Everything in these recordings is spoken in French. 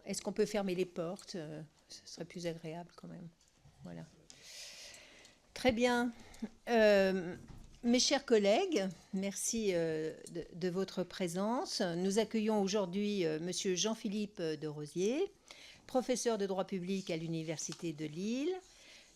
Est-ce qu'on peut fermer les portes? Ce serait plus agréable quand même. Voilà. Très bien. Mes chers collègues, merci de votre présence. Nous accueillons aujourd'hui Monsieur Jean-Philippe de Rosier, professeur de droit public à l'Université de Lille,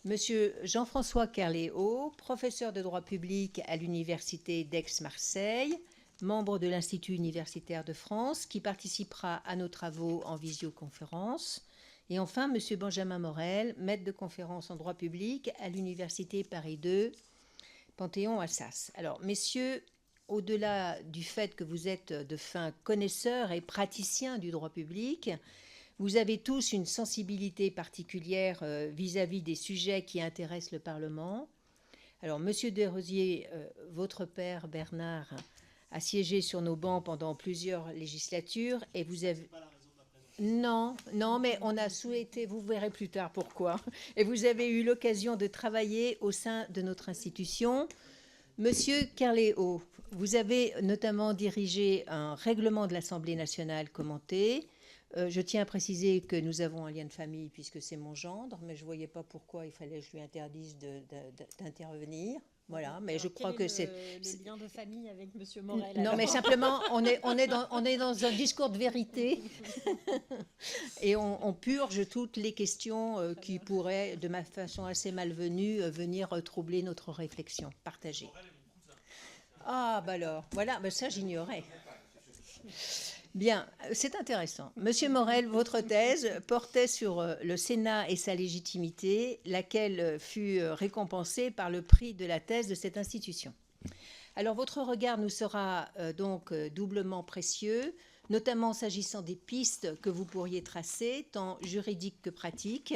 Monsieur Jean-François Kerléo, professeur de droit public à l'Université d'Aix-Marseille, membre de l'Institut universitaire de France, qui participera à nos travaux en visioconférence. Et enfin, M. Benjamin Morel, maître de conférence en droit public à l'Université Paris II, Panthéon-Assas. Alors, messieurs, au-delà du fait que vous êtes de fins connaisseurs et praticiens du droit public, vous avez tous une sensibilité particulière vis-à-vis des sujets qui intéressent le Parlement. Alors, M. Desrosiers, votre père Bernard, a siégé sur nos bancs pendant plusieurs législatures et vous avez... Non, mais on a souhaité, vous verrez plus tard pourquoi, et vous avez eu l'occasion de travailler au sein de notre institution. Monsieur Kerléo, vous avez notamment dirigé un règlement de l'Assemblée nationale commenté. Je tiens à préciser que nous avons un lien de famille puisque c'est mon gendre, mais je ne voyais pas pourquoi il fallait que je lui interdise d'intervenir. Voilà, mais alors, je crois que c'est le lien de famille avec Monsieur Morel. Non, alors. Mais simplement, on est dans un discours de vérité et on purge toutes les questions qui pourraient, de ma façon assez malvenue, venir troubler notre réflexion partagée. Ah, bah alors, voilà, bah ça j'ignorais. Bien, c'est intéressant. Monsieur Morel, votre thèse portait sur le Sénat et sa légitimité, laquelle fut récompensée par le prix de la thèse de cette institution. Alors, votre regard nous sera donc doublement précieux, notamment s'agissant des pistes que vous pourriez tracer, tant juridiques que pratiques,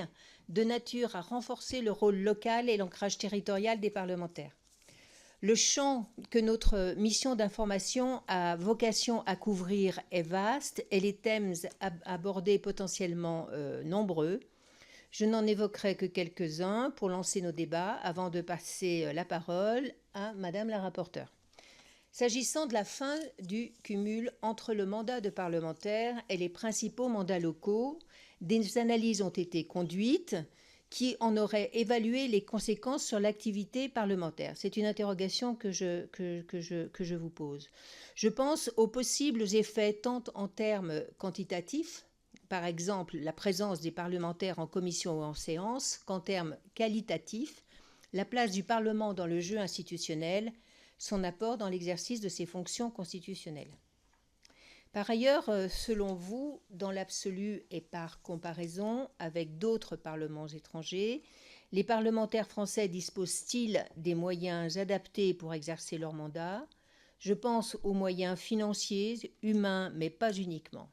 de nature à renforcer le rôle local et l'ancrage territorial des parlementaires. Le champ que notre mission d'information a vocation à couvrir est vaste et les thèmes abordés potentiellement nombreux. Je n'en évoquerai que quelques-uns pour lancer nos débats avant de passer la parole à Madame la rapporteure. S'agissant de la fin du cumul entre le mandat de parlementaire et les principaux mandats locaux, des analyses ont été conduites qui en auraient évalué les conséquences sur l'activité parlementaire. C'est une interrogation que je vous pose. Je pense aux possibles effets tant en termes quantitatifs, par exemple la présence des parlementaires en commission ou en séance, qu'en termes qualitatifs, la place du Parlement dans le jeu institutionnel, son apport dans l'exercice de ses fonctions constitutionnelles. Par ailleurs, selon vous, dans l'absolu et par comparaison avec d'autres parlements étrangers, les parlementaires français disposent-ils des moyens adaptés pour exercer leur mandat? Je pense aux moyens financiers, humains, mais pas uniquement.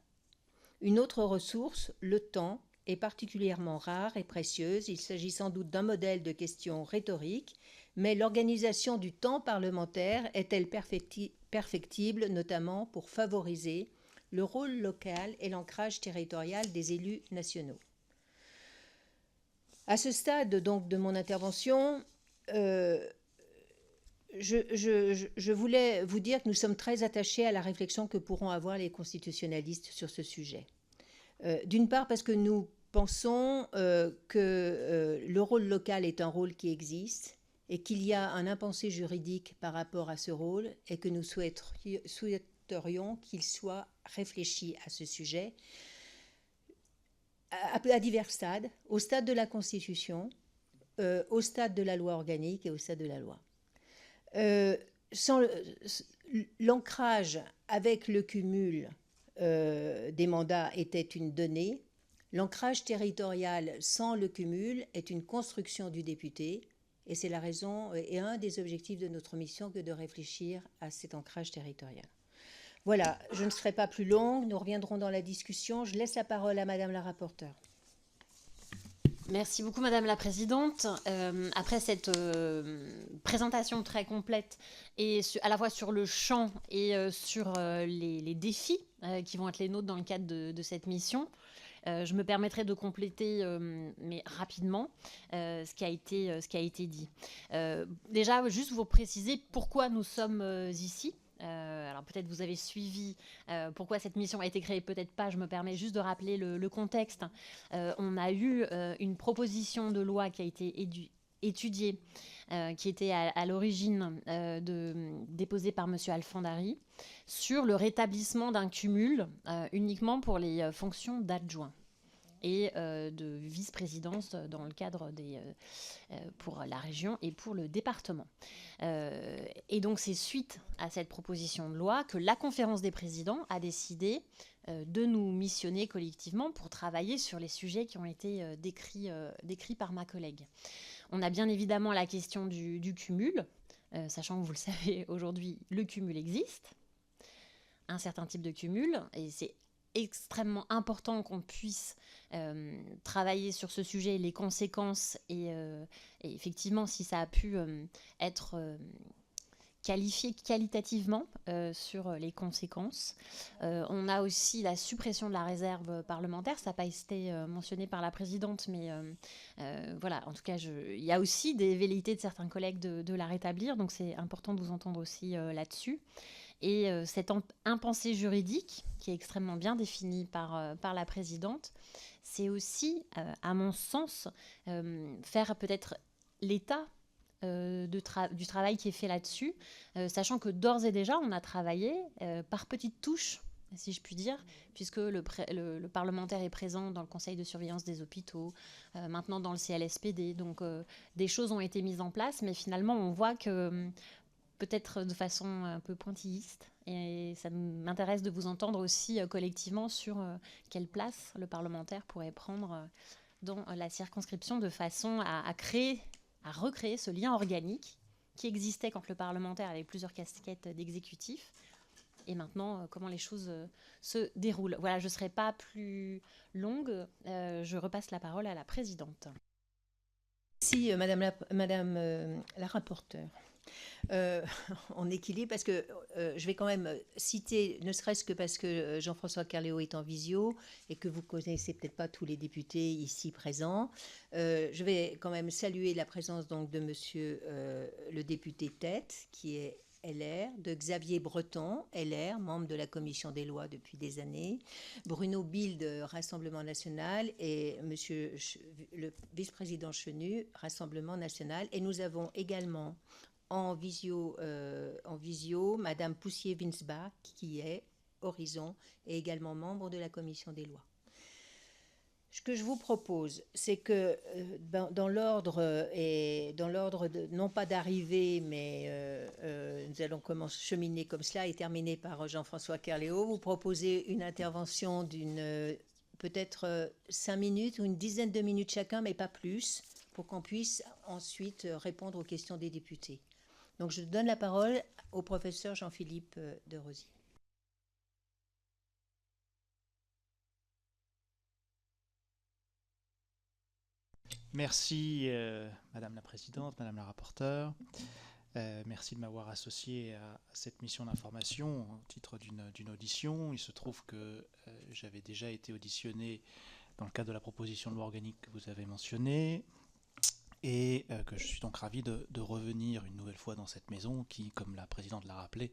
Une autre ressource, le temps, est particulièrement rare et précieuse. Il s'agit sans doute d'un modèle de question rhétorique, mais l'organisation du temps parlementaire est-elle perfectible, notamment pour favoriser le rôle local et l'ancrage territorial des élus nationaux? À ce stade donc de mon intervention, je voulais vous dire que nous sommes très attachés à la réflexion que pourront avoir les constitutionnalistes sur ce sujet. D'une part parce que nous pensons que le rôle local est un rôle qui existe et qu'il y a un impensé juridique par rapport à ce rôle et que nous souhaiterions qu'il soit réfléchi à ce sujet à divers stades, au stade de la Constitution, au stade de la loi organique et au stade de la loi. Sans l'ancrage avec le cumul des mandats était une donnée. L'ancrage territorial sans le cumul est une construction du député et c'est la raison et un des objectifs de notre mission que de réfléchir à cet ancrage territorial. Voilà, je ne serai pas plus longue, nous reviendrons dans la discussion. Je laisse la parole à Madame la rapporteure. Merci beaucoup Madame la Présidente. Après cette présentation très complète et à la fois sur le champ et sur les défis qui vont être les nôtres dans le cadre de cette mission, je me permettrai de compléter, mais rapidement, ce qui a été dit. Déjà, juste vous préciser pourquoi nous sommes ici. Alors peut-être vous avez suivi pourquoi cette mission a été créée, peut-être pas, je me permets juste de rappeler le contexte. On a eu une proposition de loi qui a été étudiée, qui était à l'origine déposée par M. Alfandari, sur le rétablissement d'un cumul uniquement pour les fonctions d'adjoint et de vice-présidence dans le cadre pour la région et pour le département. Et donc c'est suite à cette proposition de loi que la conférence des présidents a décidé de nous missionner collectivement pour travailler sur les sujets qui ont été décrits par ma collègue. On a bien évidemment la question du cumul, sachant que vous le savez, aujourd'hui, le cumul existe, un certain type de cumul, et c'est extrêmement important qu'on puisse travailler sur ce sujet, les conséquences, et effectivement, si ça a pu être qualifié qualitativement sur les conséquences. On a aussi la suppression de la réserve parlementaire, ça n'a pas été mentionné par la présidente, mais voilà, en tout cas, il y a aussi des velléités de certains collègues de la rétablir, donc c'est important de vous entendre aussi là-dessus. Et cette impensée juridique, qui est extrêmement bien définie par la présidente, c'est aussi, à mon sens, faire peut-être l'état du travail qui est fait là-dessus, sachant que d'ores et déjà, on a travaillé par petites touches, si je puis dire, puisque le parlementaire est présent dans le conseil de surveillance des hôpitaux, maintenant dans le CLSPD, donc des choses ont été mises en place, mais finalement, on voit que peut-être de façon un peu pointilliste. Et ça m'intéresse de vous entendre aussi collectivement sur quelle place le parlementaire pourrait prendre dans la circonscription de façon à recréer ce lien organique qui existait quand le parlementaire avait plusieurs casquettes d'exécutif. Et maintenant, comment les choses se déroulent. Voilà, je ne serai pas plus longue. Je repasse la parole à la présidente. Merci, Madame la rapporteure. En équilibre, parce que je vais quand même citer, ne serait-ce que parce que Jean-François Carléo est en visio et que vous connaissez peut-être pas tous les députés ici présents. Je vais quand même saluer la présence donc de monsieur le député Tête, qui est LR, de Xavier Breton, LR, membre de la commission des lois depuis des années, Bruno Bild, Rassemblement national, et monsieur le vice-président Chenu, Rassemblement national. Et nous avons également en visio, Madame Poussier-Winsbach, qui est Horizon et également membre de la commission des lois. Ce que je vous propose, c'est que dans l'ordre, non pas d'arrivée, mais nous allons cheminer comme cela et terminer par Jean-François Carléo, vous proposez une intervention d'une peut-être 5 minutes ou une dizaine de minutes chacun, mais pas plus, pour qu'on puisse ensuite répondre aux questions des députés. Donc, je donne la parole au professeur Jean-Philippe de Rosier. Merci, Madame la Présidente, Madame la rapporteure. Merci de m'avoir associé à cette mission d'information au titre d'une audition. Il se trouve que j'avais déjà été auditionné dans le cadre de la proposition de loi organique que vous avez mentionnée, et que je suis donc ravi de revenir une nouvelle fois dans cette maison qui, comme la présidente l'a rappelé,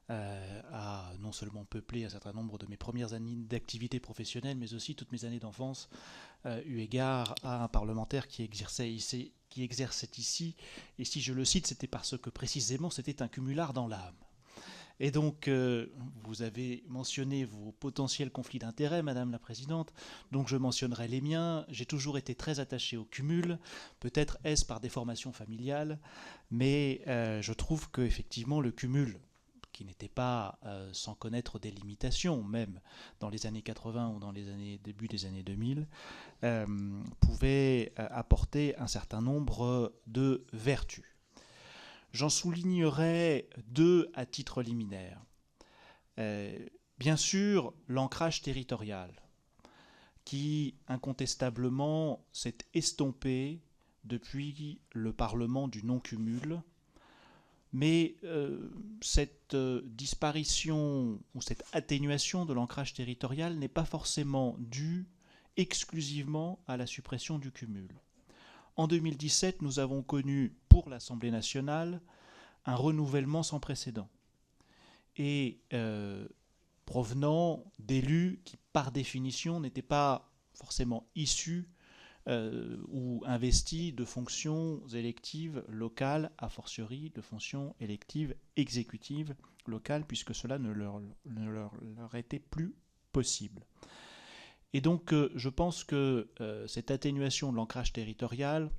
a non seulement peuplé un certain nombre de mes premières années d'activité professionnelle, mais aussi toutes mes années d'enfance, eu égard à un parlementaire qui exerçait ici. Et si je le cite, c'était parce que précisément c'était un cumulard dans l'âme. Et donc, vous avez mentionné vos potentiels conflits d'intérêts, Madame la Présidente, donc je mentionnerai les miens. J'ai toujours été très attaché au cumul, peut-être est-ce par déformation familiale, mais je trouve qu'effectivement le cumul, qui n'était pas sans connaître des limitations, même dans les années 80 ou dans les début des années 2000, pouvait apporter un certain nombre de vertus. J'en soulignerai 2 à titre liminaire. Bien sûr, l'ancrage territorial, qui incontestablement s'est estompé depuis le Parlement du non-cumul, mais cette disparition ou cette atténuation de l'ancrage territorial n'est pas forcément due exclusivement à la suppression du cumul. En 2017, nous avons connu pour l'Assemblée nationale un renouvellement sans précédent. et provenant d'élus qui, par définition, n'étaient pas forcément issus ou investis de fonctions électives locales, a fortiori de fonctions électives exécutives locales, puisque cela ne leur était plus possible. Et donc, je pense que cette atténuation de l'ancrage territorial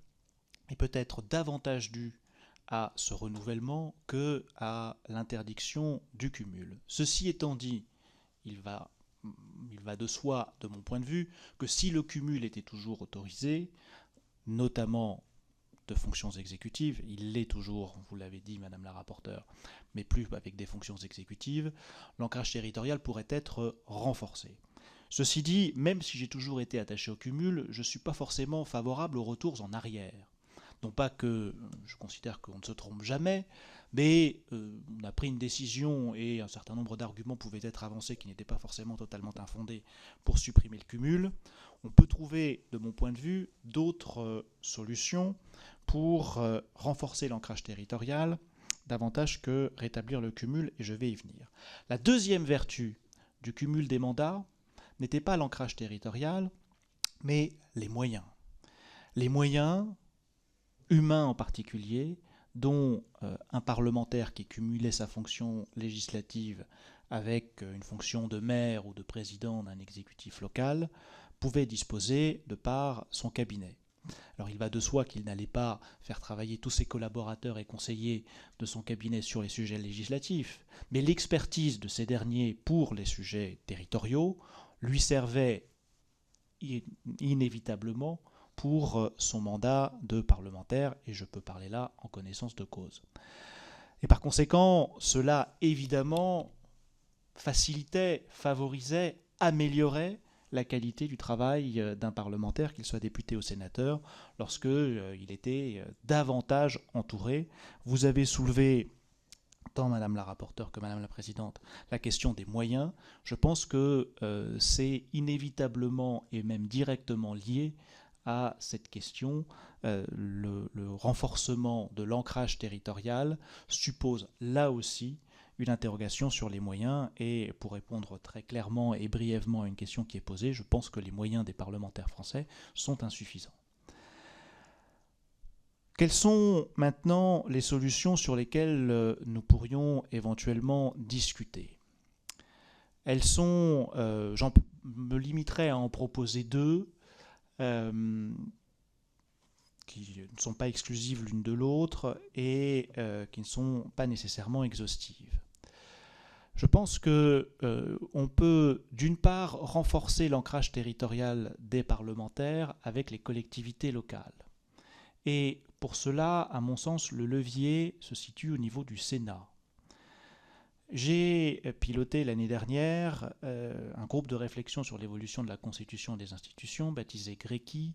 est peut-être davantage due à ce renouvellement que à l'interdiction du cumul. Ceci étant dit, il va de soi, de mon point de vue, que si le cumul était toujours autorisé, notamment de fonctions exécutives, il l'est toujours, vous l'avez dit, Madame la rapporteure, mais plus avec des fonctions exécutives, l'ancrage territorial pourrait être renforcé. Ceci dit, même si j'ai toujours été attaché au cumul, je ne suis pas forcément favorable aux retours en arrière. Non pas que je considère qu'on ne se trompe jamais, mais on a pris une décision et un certain nombre d'arguments pouvaient être avancés qui n'étaient pas forcément totalement infondés pour supprimer le cumul. On peut trouver, de mon point de vue, d'autres solutions pour renforcer l'ancrage territorial davantage que rétablir le cumul, et je vais y venir. La deuxième vertu du cumul des mandats n'était pas l'ancrage territorial, mais les moyens. Les moyens humains en particulier, dont un parlementaire qui cumulait sa fonction législative avec une fonction de maire ou de président d'un exécutif local, pouvait disposer de par son cabinet. Alors il va de soi qu'il n'allait pas faire travailler tous ses collaborateurs et conseillers de son cabinet sur les sujets législatifs, mais l'expertise de ces derniers pour les sujets territoriaux lui servait inévitablement pour son mandat de parlementaire, et je peux parler là en connaissance de cause. Et par conséquent, cela évidemment facilitait, favorisait, améliorait la qualité du travail d'un parlementaire, qu'il soit député ou sénateur, lorsqu'il était davantage entouré. Vous avez soulevé, tant Madame la rapporteure que Madame la présidente, la question des moyens. Je pense que c'est inévitablement et même directement lié à cette question. Le renforcement de l'ancrage territorial suppose là aussi une interrogation sur les moyens, et pour répondre très clairement et brièvement à une question qui est posée, je pense que les moyens des parlementaires français sont insuffisants. Quelles sont maintenant les solutions sur lesquelles nous pourrions éventuellement discuter ? Elles sont, j'en me limiterai à en proposer deux, qui ne sont pas exclusives l'une de l'autre et qui ne sont pas nécessairement exhaustives. Je pense qu'on peut d'une part renforcer l'ancrage territorial des parlementaires avec les collectivités locales. Et pour cela, à mon sens, le levier se situe au niveau du Sénat. J'ai piloté l'année dernière un groupe de réflexion sur l'évolution de la Constitution et des institutions, baptisé GRECI,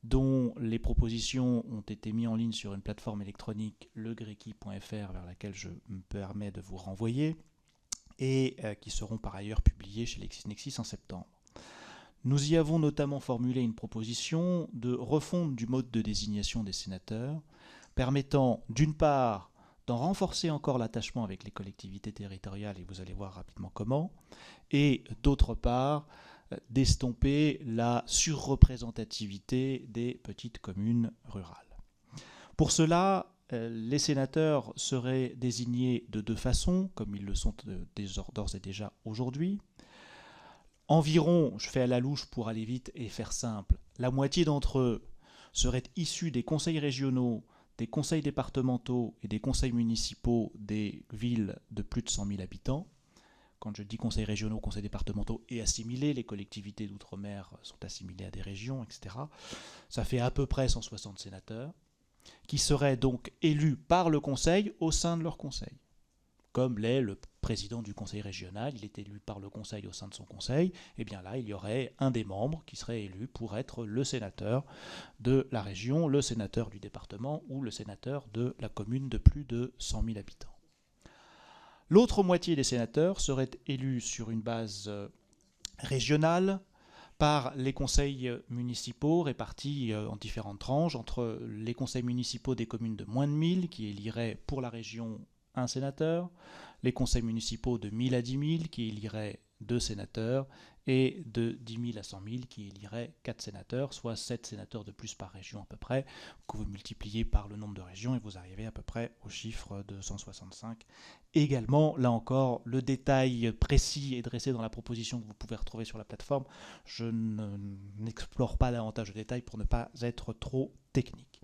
dont les propositions ont été mises en ligne sur une plateforme électronique, legrequi.fr, vers laquelle je me permets de vous renvoyer, et qui seront par ailleurs publiées chez LexisNexis en septembre. Nous y avons notamment formulé une proposition de refonte du mode de désignation des sénateurs, permettant d'une part d'en renforcer encore l'attachement avec les collectivités territoriales, et vous allez voir rapidement comment, et d'autre part d'estomper la surreprésentativité des petites communes rurales. Pour cela, les sénateurs seraient désignés de deux façons, comme ils le sont d'ores et déjà aujourd'hui. Environ, je fais à la louche pour aller vite et faire simple, la moitié d'entre eux seraient issus des conseils régionaux, des conseils départementaux et des conseils municipaux des villes de plus de 100 000 habitants. Quand je dis conseils régionaux, conseils départementaux et assimilés, les collectivités d'outre-mer sont assimilées à des régions, etc. Ça fait à peu près 160 sénateurs qui seraient donc élus par le conseil au sein de leur conseil. Comme l'est le président du conseil régional, il est élu par le conseil au sein de son conseil, et bien là, il y aurait un des membres qui serait élu pour être le sénateur de la région, le sénateur du département ou le sénateur de la commune de plus de 100 000 habitants. L'autre moitié des sénateurs seraient élus sur une base régionale par les conseils municipaux répartis en différentes tranches entre les conseils municipaux des communes de moins de 1000 qui éliraient pour la région 1 sénateur, les conseils municipaux de 1000 à 10 000 qui éliraient 2 sénateurs, et de 10 000 à 100 000 qui éliraient 4 sénateurs, soit 7 sénateurs de plus par région à peu près, que vous multipliez par le nombre de régions et vous arrivez à peu près au chiffre de 165. Également, là encore, le détail précis est dressé dans la proposition que vous pouvez retrouver sur la plateforme. Je n'explore pas davantage de détails pour ne pas être trop technique.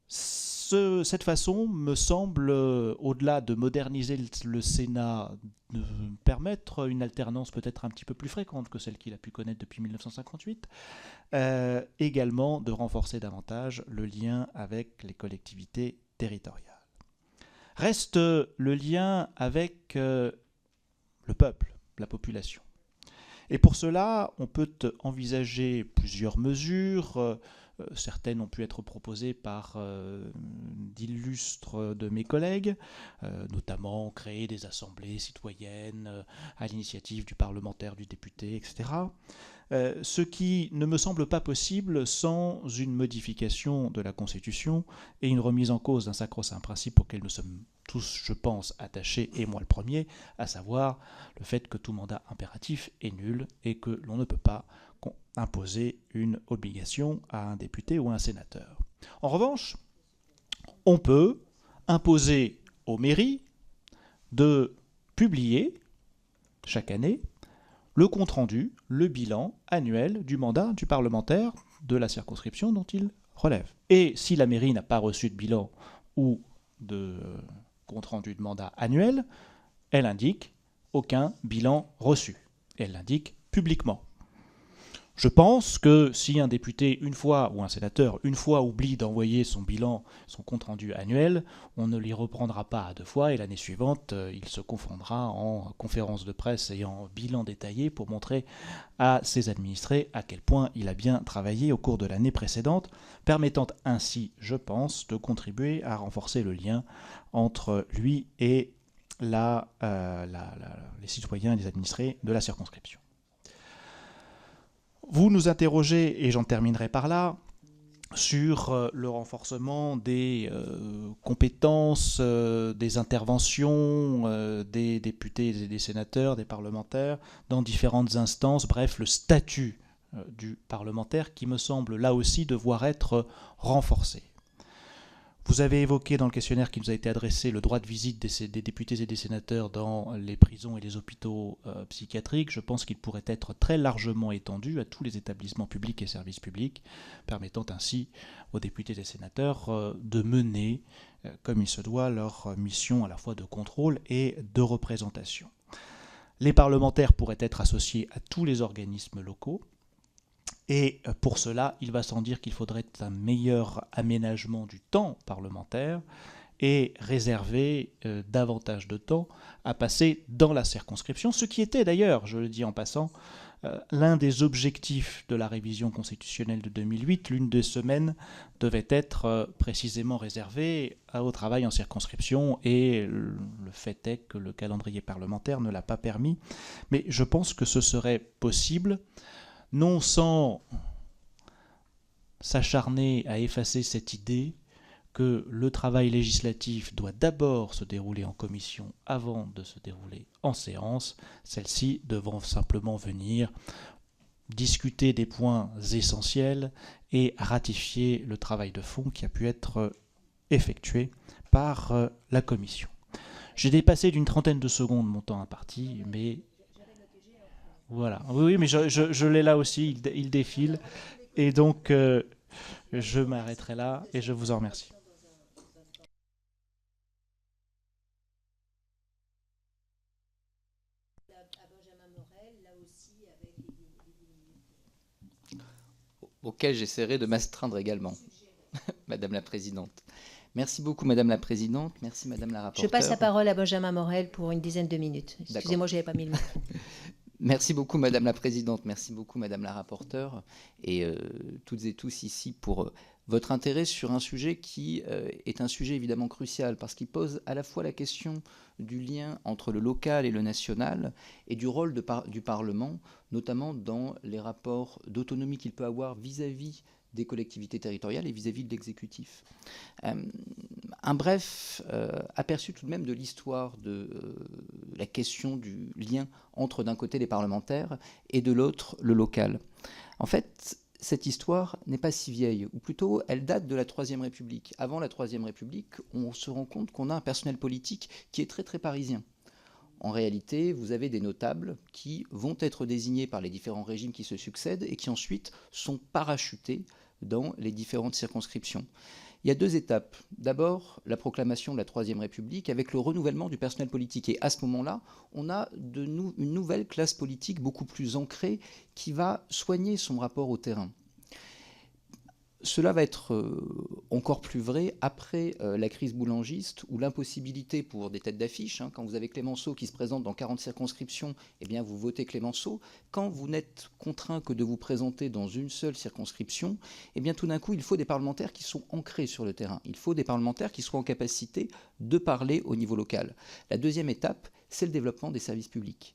Cette façon me semble, au-delà de moderniser le Sénat, de permettre une alternance peut-être un petit peu plus fréquente que celle qu'il a pu connaître depuis 1958, également de renforcer davantage le lien avec les collectivités territoriales. Reste le lien avec le peuple, la population. Et pour cela, on peut envisager plusieurs mesures. Certaines ont pu être proposées par d'illustres de mes collègues, notamment créer des assemblées citoyennes à l'initiative du parlementaire, du député, etc. Ce qui ne me semble pas possible sans une modification de la Constitution et une remise en cause d'un sacro-saint principe auquel nous sommes tous, je pense, attachés, et moi le premier, à savoir le fait que tout mandat impératif est nul et que l'on ne peut pas imposer une obligation à un député ou à un sénateur. En revanche, on peut imposer aux mairies de publier chaque année le compte-rendu, le bilan annuel du mandat du parlementaire de la circonscription dont il relève. Et si la mairie n'a pas reçu de bilan ou de compte-rendu de mandat annuel, elle indique aucun bilan reçu. Elle l'indique publiquement. Je pense que si un député, une fois, ou un sénateur, une fois, oublie d'envoyer son bilan, son compte-rendu annuel, on ne l'y reprendra pas à 2 fois, et l'année suivante, il se confondra en conférence de presse et en bilan détaillé pour montrer à ses administrés à quel point il a bien travaillé au cours de l'année précédente, permettant ainsi, je pense, de contribuer à renforcer le lien entre lui et les citoyens et les administrés de la circonscription. Vous nous interrogez, et j'en terminerai par là, sur le renforcement des compétences, des interventions des députés et des sénateurs, des parlementaires, dans différentes instances, bref, le statut du parlementaire qui me semble là aussi devoir être renforcé. Vous avez évoqué dans le questionnaire qui nous a été adressé le droit de visite des députés et des sénateurs dans les prisons et les hôpitaux psychiatriques. Je pense qu'il pourrait être très largement étendu à tous les établissements publics et services publics, permettant ainsi aux députés et des sénateurs de mener, comme il se doit, leur mission à la fois de contrôle et de représentation. Les parlementaires pourraient être associés à tous les organismes locaux. Et pour cela, il va sans dire qu'il faudrait un meilleur aménagement du temps parlementaire et réserver davantage de temps à passer dans la circonscription, ce qui était d'ailleurs, je le dis en passant, l'un des objectifs de la révision constitutionnelle de 2008. L'une des semaines devait être précisément réservée au travail en circonscription, et le fait est que le calendrier parlementaire ne l'a pas permis. Mais je pense que ce serait possible, non sans s'acharner à effacer cette idée que le travail législatif doit d'abord se dérouler en commission avant de se dérouler en séance, celle-ci devant simplement venir discuter des points essentiels et ratifier le travail de fond qui a pu être effectué par la commission. J'ai dépassé d'une trentaine de secondes mon temps imparti, mais voilà. Oui, mais je l'ai là aussi, il défile. Et donc, je m'arrêterai là et je vous en remercie. Auquel j'essaierai de m'astreindre également, Madame la Présidente. Merci beaucoup, Madame la Présidente. Merci, Madame la rapporteure. Je passe la parole à Benjamin Morel pour une dizaine de minutes. Excusez-moi, je n'avais pas mis le micro. Merci beaucoup, Madame la Présidente. Merci beaucoup, Madame la rapporteure. Et toutes et tous ici pour votre intérêt sur un sujet qui est un sujet évidemment crucial, parce qu'il pose à la fois la question du lien entre le local et le national et du rôle du Parlement, notamment dans les rapports d'autonomie qu'il peut avoir vis-à-vis des collectivités territoriales et vis-à-vis de l'exécutif. Un bref aperçu tout de même de l'histoire de la question du lien entre d'un côté les parlementaires et de l'autre le local. En fait, cette histoire n'est pas si vieille, ou plutôt elle date de la Troisième République. Avant la Troisième République, on se rend compte qu'on a un personnel politique qui est très très parisien. En réalité, vous avez des notables qui vont être désignés par les différents régimes qui se succèdent et qui ensuite sont parachutés dans les différentes circonscriptions. Il y a 2 étapes. D'abord, la proclamation de la Troisième République avec le renouvellement du personnel politique. Et à ce moment-là, on a une nouvelle classe politique beaucoup plus ancrée qui va soigner son rapport au terrain. Cela va être encore plus vrai après la crise boulangiste, où l'impossibilité pour des têtes d'affiche, quand vous avez Clémenceau qui se présente dans 40 circonscriptions, eh bien vous votez Clémenceau. Quand vous n'êtes contraint que de vous présenter dans une seule circonscription, eh bien tout d'un coup, il faut des parlementaires qui sont ancrés sur le terrain. Il faut des parlementaires qui soient en capacité de parler au niveau local. La deuxième étape, c'est le développement des services publics.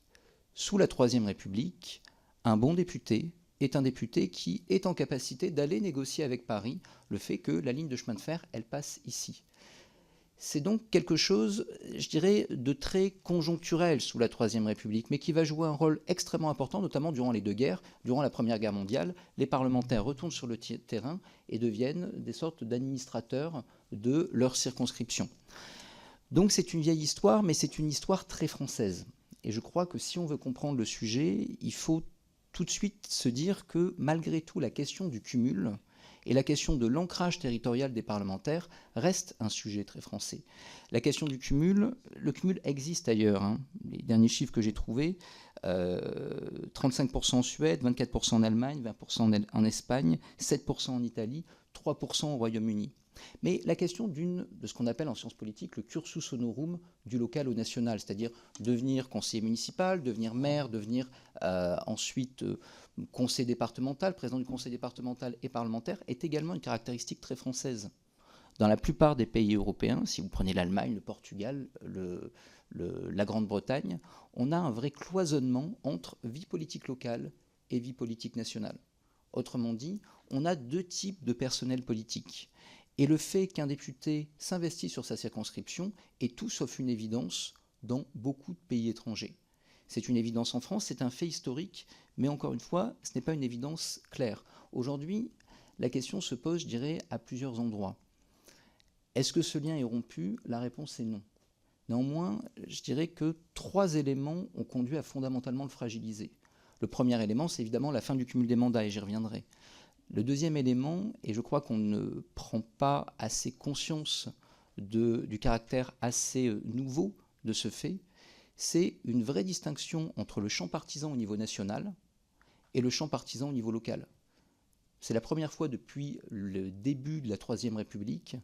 Sous la Troisième République, un bon député est un député qui est en capacité d'aller négocier avec Paris le fait que la ligne de chemin de fer, elle passe ici. C'est donc quelque chose, je dirais, de très conjoncturel sous la Troisième République, mais qui va jouer un rôle extrêmement important, notamment durant les 2 guerres. Durant la Première Guerre mondiale, les parlementaires retournent sur le terrain et deviennent des sortes d'administrateurs de leur circonscription. Donc c'est une vieille histoire, mais c'est une histoire très française. Et je crois que si on veut comprendre le sujet, il faut tout de suite se dire que malgré tout, la question du cumul et la question de l'ancrage territorial des parlementaires reste un sujet très français. La question du cumul, le cumul existe ailleurs. Les derniers chiffres que j'ai trouvés, 35% en Suède, 24% en Allemagne, 20% en Espagne, 7% en Italie, 3% au Royaume-Uni. Mais la question de ce qu'on appelle en sciences politiques le cursus honorum du local au national, c'est-à-dire devenir conseiller municipal, devenir maire, devenir ensuite conseiller départemental, président du conseil départemental et parlementaire, est également une caractéristique très française. Dans la plupart des pays européens, si vous prenez l'Allemagne, le Portugal, la Grande-Bretagne, on a un vrai cloisonnement entre vie politique locale et vie politique nationale. Autrement dit, on a 2 types de personnel politique. Et le fait qu'un député s'investisse sur sa circonscription est tout sauf une évidence dans beaucoup de pays étrangers. C'est une évidence en France, c'est un fait historique, mais encore une fois, ce n'est pas une évidence claire. Aujourd'hui, la question se pose, je dirais, à plusieurs endroits. Est-ce que ce lien est rompu ? La réponse est non. Néanmoins, je dirais que 3 éléments ont conduit à fondamentalement le fragiliser. Le premier élément, c'est évidemment la fin du cumul des mandats, et j'y reviendrai. Le deuxième élément, et je crois qu'on ne prend pas assez conscience du caractère assez nouveau de ce fait, c'est une vraie distinction entre le champ partisan au niveau national et le champ partisan au niveau local. C'est la première fois depuis le début de la Troisième République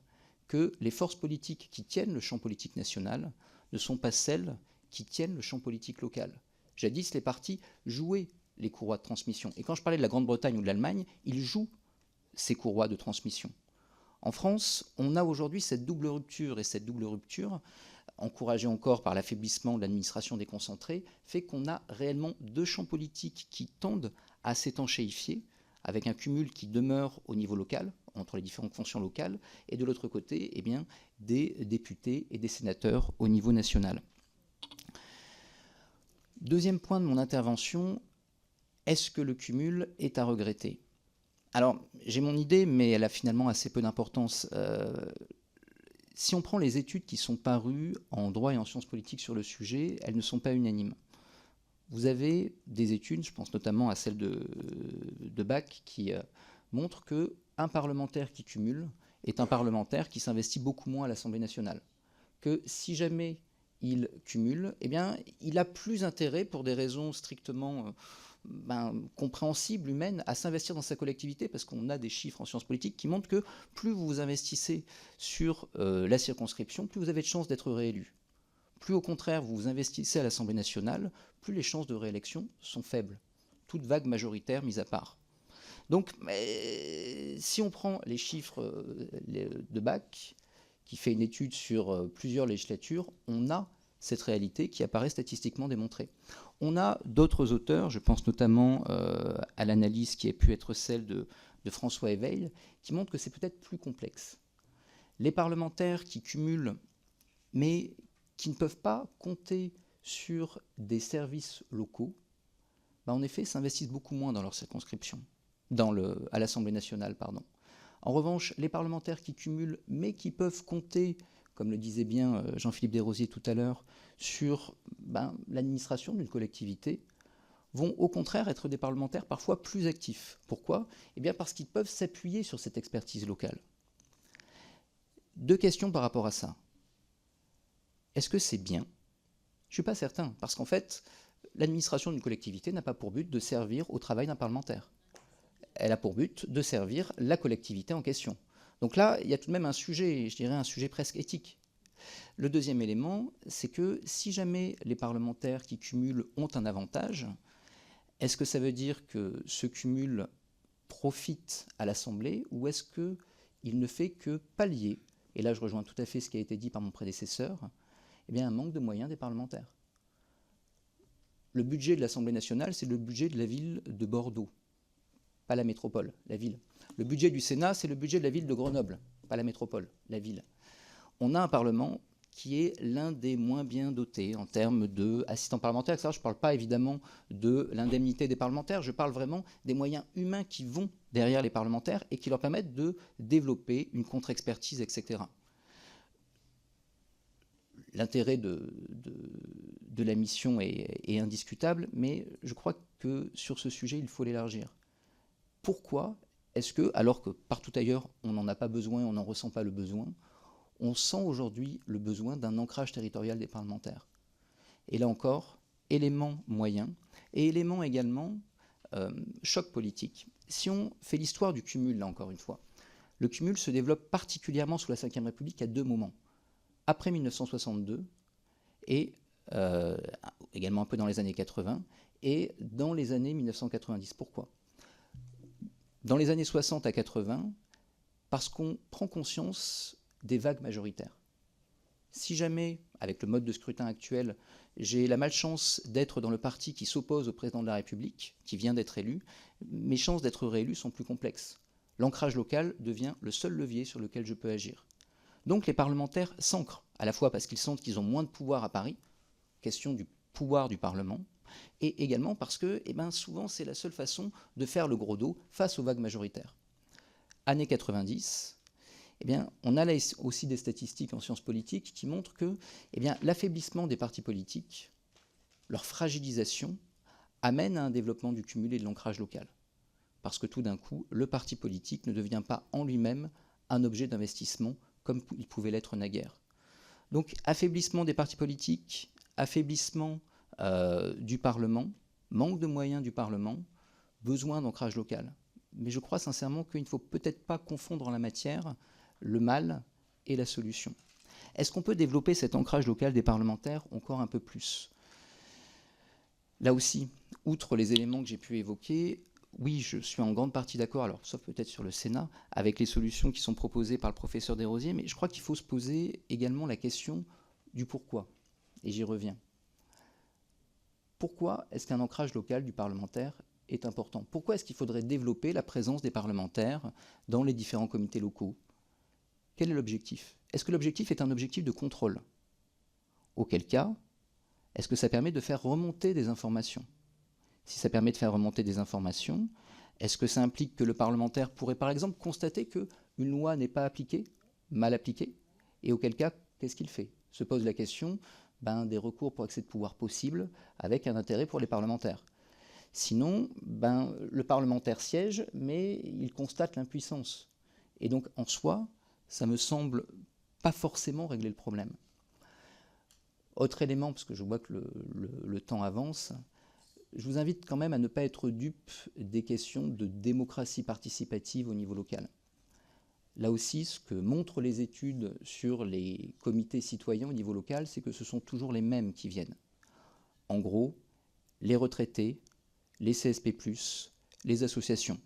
que les forces politiques qui tiennent le champ politique national ne sont pas celles qui tiennent le champ politique local. Jadis, les partis jouaient les courroies de transmission. Et quand je parlais de la Grande-Bretagne ou de l'Allemagne, ils jouent ces courroies de transmission. En France, on a aujourd'hui cette double rupture, et cette double rupture, encouragée encore par l'affaiblissement de l'administration déconcentrée, fait qu'on a réellement 2 champs politiques qui tendent à s'étanchéifier, avec un cumul qui demeure au niveau local, entre les différentes fonctions locales, et de l'autre côté, eh bien, des députés et des sénateurs au niveau national. Deuxième point de mon intervention, est-ce que le cumul est à regretter ? Alors, j'ai mon idée, mais elle a finalement assez peu d'importance. Si on prend les études qui sont parues en droit et en sciences politiques sur le sujet, elles ne sont pas unanimes. Vous avez des études, je pense notamment à celle de Bach, qui montrent qu'un parlementaire qui cumule est un parlementaire qui s'investit beaucoup moins à l'Assemblée nationale. Que si jamais il cumule, eh bien, il a plus intérêt, pour des raisons strictement compréhensibles, humaines, à s'investir dans sa collectivité, parce qu'on a des chiffres en sciences politiques qui montrent que plus vous vous investissez sur la circonscription, plus vous avez de chances d'être réélu. Plus au contraire vous vous investissez à l'Assemblée nationale, plus les chances de réélection sont faibles, toute vague majoritaire mise à part. Donc, si on prend les chiffres de Bach, qui fait une étude sur plusieurs législatures, on a cette réalité qui apparaît statistiquement démontrée. On a d'autres auteurs, je pense notamment à l'analyse qui a pu être celle de de François Eveille qui montre que c'est peut-être plus complexe. Les parlementaires qui cumulent, mais qui ne peuvent pas compter sur des services locaux, en effet, s'investissent beaucoup moins dans leur circonscription, à l'Assemblée nationale, pardon. En revanche, les parlementaires qui cumulent, mais qui peuvent compter, comme le disait bien Jean-Philippe Desrosiers tout à l'heure, sur l'administration d'une collectivité, vont au contraire être des parlementaires parfois plus actifs. Pourquoi ? Eh bien parce qu'ils peuvent s'appuyer sur cette expertise locale. 2 questions par rapport à ça. Est-ce que c'est bien ? Je ne suis pas certain, parce qu'en fait, l'administration d'une collectivité n'a pas pour but de servir au travail d'un parlementaire. Elle a pour but de servir la collectivité en question. Donc là, il y a tout de même un sujet, je dirais un sujet presque éthique. Le deuxième élément, c'est que si jamais les parlementaires qui cumulent ont un avantage, est-ce que ça veut dire que ce cumul profite à l'Assemblée ou est-ce qu'il ne fait que pallier, et là je rejoins tout à fait ce qui a été dit par mon prédécesseur, eh bien un manque de moyens des parlementaires. Le budget de l'Assemblée nationale, c'est le budget de la ville de Bordeaux, pas la métropole, la ville. Le budget du Sénat, c'est le budget de la ville de Grenoble, pas la métropole, la ville. On a un Parlement qui est l'un des moins bien dotés en termes d'assistants parlementaires, etc. Je ne parle pas évidemment de l'indemnité des parlementaires, je parle vraiment des moyens humains qui vont derrière les parlementaires et qui leur permettent de développer une contre-expertise, etc. L'intérêt de la mission est indiscutable, mais je crois que sur ce sujet, il faut l'élargir. Pourquoi est-ce que, alors que partout ailleurs, on n'en a pas besoin, on n'en ressent pas le besoin, on sent aujourd'hui le besoin d'un ancrage territorial des parlementaires? Et là encore, élément moyen, et élément également choc politique. Si on fait l'histoire du cumul, là encore une fois, le cumul se développe particulièrement sous la Ve République à 2 moments. Après 1962, et également un peu dans les années 80, et dans les années 1990. Pourquoi ? Dans les années 60 à 80, parce qu'on prend conscience des vagues majoritaires. Si jamais, avec le mode de scrutin actuel, j'ai la malchance d'être dans le parti qui s'oppose au président de la République, qui vient d'être élu, mes chances d'être réélu sont plus complexes. L'ancrage local devient le seul levier sur lequel je peux agir. Donc les parlementaires s'ancrent, à la fois parce qu'ils sentent qu'ils ont moins de pouvoir à Paris, question du pouvoir du Parlement, et également parce que souvent c'est la seule façon de faire le gros dos face aux vagues majoritaires. Années 90, on a là aussi des statistiques en sciences politiques qui montrent que l'affaiblissement des partis politiques, leur fragilisation, amène à un développement du cumul et de l'ancrage local. Parce que tout d'un coup, le parti politique ne devient pas en lui-même un objet d'investissement comme il pouvait l'être naguère. Donc affaiblissement des partis politiques, affaiblissement du Parlement, manque de moyens du Parlement, besoin d'ancrage local. Mais je crois sincèrement qu'il ne faut peut-être pas confondre en la matière le mal et la solution. Est-ce qu'on peut développer cet ancrage local des parlementaires encore un peu plus ? Là aussi, outre les éléments que j'ai pu évoquer, oui, je suis en grande partie d'accord, alors sauf peut-être sur le Sénat, avec les solutions qui sont proposées par le professeur Desrosiers, mais je crois qu'il faut se poser également la question du pourquoi. Et j'y reviens. Pourquoi est-ce qu'un ancrage local du parlementaire est important ? Pourquoi est-ce qu'il faudrait développer la présence des parlementaires dans les différents comités locaux ? Quel est l'objectif ? Est-ce que l'objectif est un objectif de contrôle ? Auquel cas, est-ce que ça permet de faire remonter des informations ? Si ça permet de faire remonter des informations, est-ce que ça implique que le parlementaire pourrait par exemple constater qu'une loi n'est pas appliquée, mal appliquée ? Et auquel cas, qu'est-ce qu'il fait ? Se pose la question des recours pour accès de pouvoir possibles avec un intérêt pour les parlementaires. Sinon, le parlementaire siège, mais il constate l'impuissance. Et donc, en soi, ça me semble pas forcément régler le problème. Autre élément, parce que je vois que le temps avance, je vous invite quand même à ne pas être dupe des questions de démocratie participative au niveau local. Là aussi, ce que montrent les études sur les comités citoyens au niveau local, c'est que ce sont toujours les mêmes qui viennent. En gros, les retraités, les CSP+, les associations,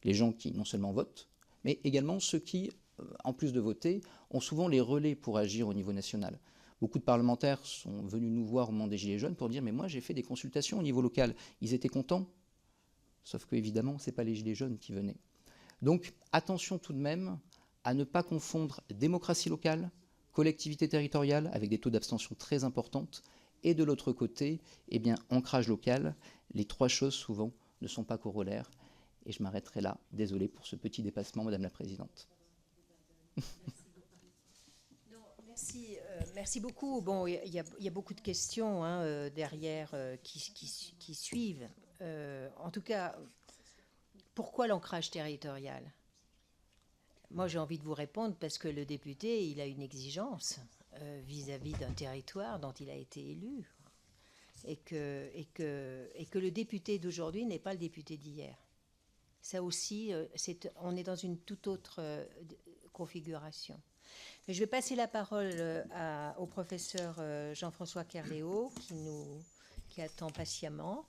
les gens qui non seulement votent, mais également ceux qui, en plus de voter, ont souvent les relais pour agir au niveau national. Beaucoup de parlementaires sont venus nous voir au moment des Gilets jaunes pour dire « mais moi j'ai fait des consultations au niveau local ». Ils étaient contents, sauf que évidemment, ce n'est pas les Gilets jaunes qui venaient. Donc attention tout de même à ne pas confondre démocratie locale, collectivité territoriale avec des taux d'abstention très importantes, et de l'autre côté, eh bien, ancrage local. Les trois choses souvent ne sont pas corollaires. Et je m'arrêterai là. Désolé pour ce petit dépassement, Madame la Présidente. Merci beaucoup. Bon, il y a beaucoup de questions derrière qui suivent. En tout cas, pourquoi l'ancrage territorial? Moi, j'ai envie de vous répondre parce que le député, il a une exigence vis-à-vis d'un territoire dont il a été élu. Et que le député d'aujourd'hui n'est pas le député d'hier. Ça aussi, on est dans une toute autre configuration. Mais je vais passer la parole au professeur Jean-François Kerléo, qui attend patiemment,